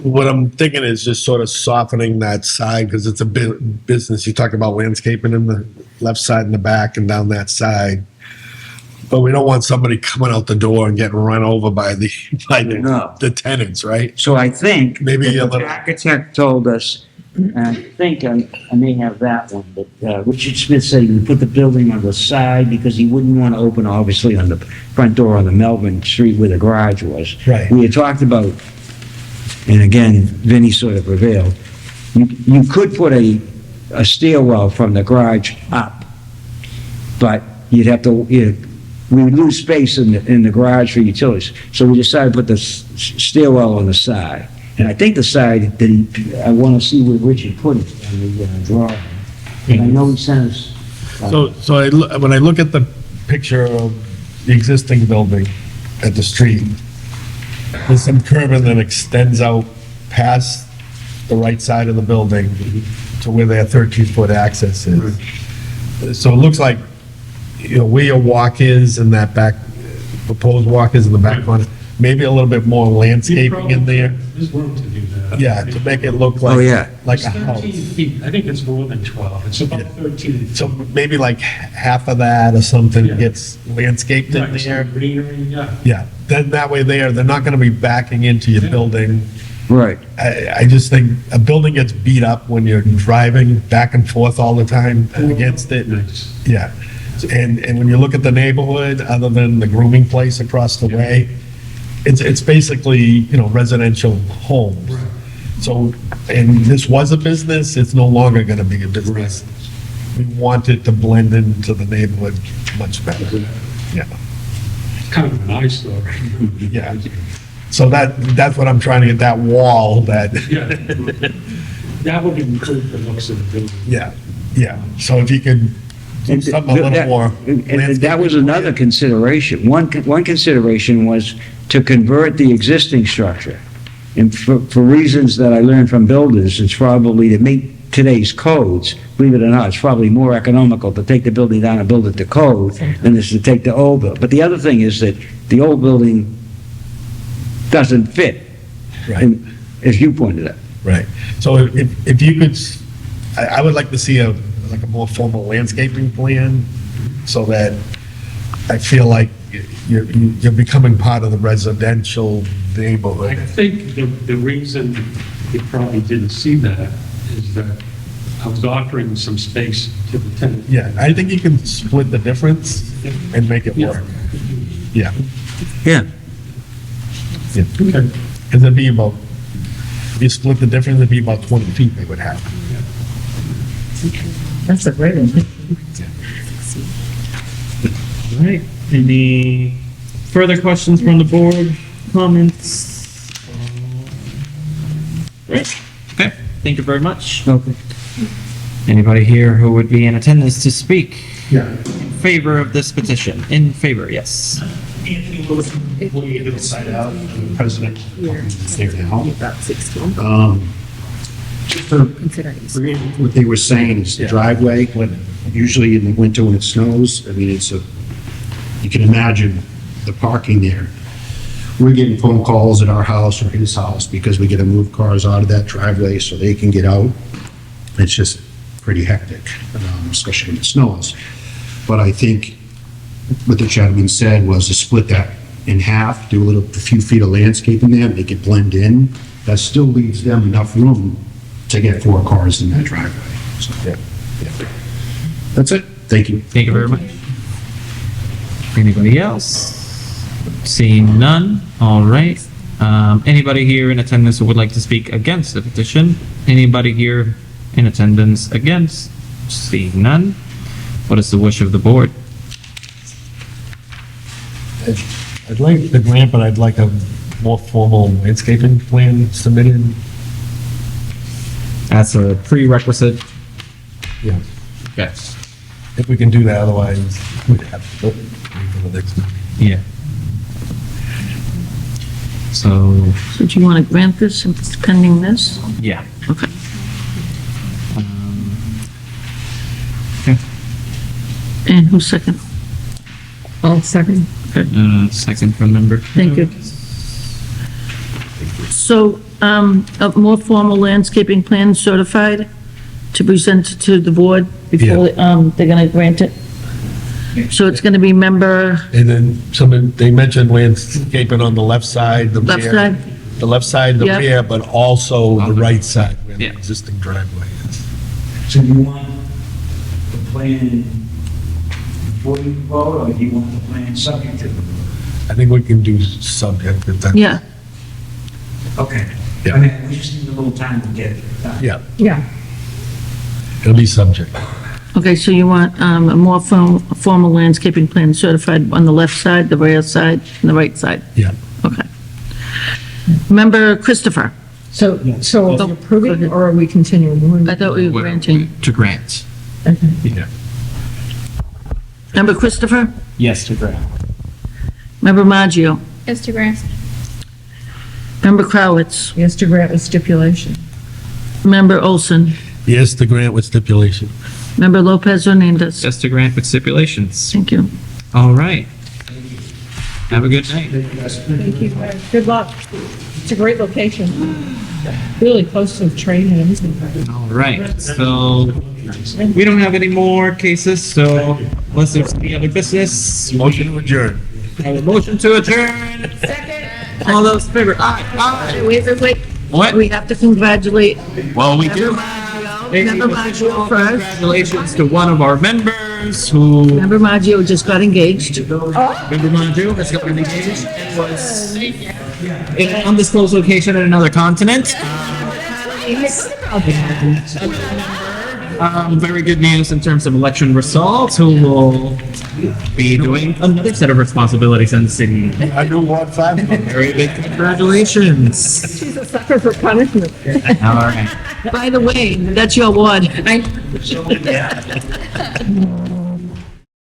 what I'm thinking is just sort of softening that side, because it's a business. You talked about landscaping in the left side and the back and down that side. But we don't want somebody coming out the door and getting run over by the tenants, right?
So I think
maybe a
the
little.
architect told us, and I think I may have that one, but Richard Smith said he would put the building on the side because he wouldn't want to open, obviously, on the front door on the Melbourne Street where the garage was.
Right.
We had talked about, and again, Vinnie sort of prevailed, you could put a stairwell from the garage up, but you'd have to, we would lose space in the garage for utilities. So we decided to put the stairwell on the side. And I think the side that I want to see where Richard put it on the drawing. And I know he sent us.
So when I look at the picture of the existing building at the street, there's some curving that extends out past the right side of the building to where their 13-foot access is. So it looks like, where your walk is and that back, proposed walk is in the back corner, maybe a little bit more landscaping in there.
There's room to do that.
Yeah, to make it look like, like a house.
13 feet, I think it's more than 12, it's about 13.
So maybe like half of that or something gets landscaped in
Right,
there.
some greenery, yeah.
Yeah, then that way they're not gonna be backing into your building.
Right.
I just think a building gets beat up when you're driving back and forth all the time against it. Yeah. And when you look at the neighborhood, other than the grooming place across the way, it's basically, you know, residential homes. So, and this was a business, it's no longer gonna be a business. We want it to blend into the neighborhood much better. Yeah.
Kind of an eyesore.
Yeah. So that's what I'm trying to get, that wall that.
Yeah. That would improve the looks of the building.
Yeah, yeah. So if you could do
And
something a little
that-
more.
And that was another consideration. One consideration was to convert the existing structure. And for reasons that I learned from builders, it's probably to meet today's codes, believe it or not, it's probably more economical to take the building down and build it to code than it is to take the old building. But the other thing is that the old building doesn't fit, as you pointed out.
Right. So if you could, I would like to see a more formal landscaping plan so that I feel like you're becoming part of the residential
I
neighborhood.
think the reason you probably didn't see that is that I was offering some space to the tenant.
Yeah, I think you can split the difference and make it work. Yeah.
Yeah.
Yeah. Because it'd be about, if you split the difference, it'd be about 20 feet they would have.
That's a great one.
All right. Any further questions from the board? Comments? Right. Okay. Thank you very much.
Okay.
Anybody here who would be in attendance to speak
Yeah.
in favor of this petition? In favor, yes.
Anthony Wilson, 48 Hillside Ave, I'm the president there now.
About 16.
Just to read what they were saying, is the driveway, when, usually in the winter when it snows, I mean, you can imagine the parking there. We're getting phone calls at our house or his house because we get to move cars out of that driveway so they can get out. It's just pretty hectic, especially when it snows. But I think what the gentleman said was to split that in half, do a few feet of landscaping there, make it blend in. That still leaves them enough room to get 4 cars in that driveway. So, yeah. That's it. Thank you.
Thank you very much. Anybody else? Seeing none, all right. Anybody here in attendance who would like to speak against the petition? Anybody here in attendance against? Seeing none. What is the wish of the board?
I'd like the grant, but I'd like a more formal landscaping plan submitted.
That's a prerequisite.
Yeah.
Okay.
If we can do that, otherwise we'd have to wait for the next meeting.
Yeah. So,
So do you want to grant this if it's pending this?
yeah.
Okay.
Okay.
And who's second?
I'll second.
Second from member.
Thank you. So, a more formal landscaping plan certified to present to the board before, they're gonna grant it? So it's gonna be member,
And then they mentioned landscaping on the left side, the rear.
left side?
The left side, the
Yep.
rear, but also the right side where the existing driveway is.
So you want the plan before you vote, or do you want the plan subject to the vote?
I think we can do subject if that's.
Yeah.
Okay.
Yeah.
I mean, we just need a little time to get it done.
Yeah,
Yeah.
it'll be subject.
Okay, so you want, a more formal landscaping plan certified on the left side, the rear side, and the right side?
Yeah.
Okay. Member Christopher?
So are we approving or are we continuing?
I thought we were granting.
To grant.
Okay.
Yeah.
Member Christopher?
Yes, to grant.
Member Maggio?
Is to grant.
Member Crowitz?
Yes, to grant with stipulation.
Member Olson?
Yes, the grant with stipulation.
Member Lopez Hernandez?
Just to grant with stipulations.
Thank you.
All right. Have a good night.
Thank you. Good luck. It's a great location. Really close to the train and everything.
All right, so we don't have any more cases, so unless there's any other business.
Motion to adjourn.
Have a motion to adjourn. Second. All those in favor? Aye.
Wait.
What?
We have to congratulate
Well, we do.
Member Maggio first.
Congratulations to one of our members. members who,
Member Maggio just got engaged.
member Manju has gotten engaged and was in an undisclosed location in another continent. Very good news in terms of election results, who will be doing another set of responsibilities in the city.
I do Ward 5.
Very big congratulations.
She's a sucker for punishment.
All right.
By the way, that's your ward.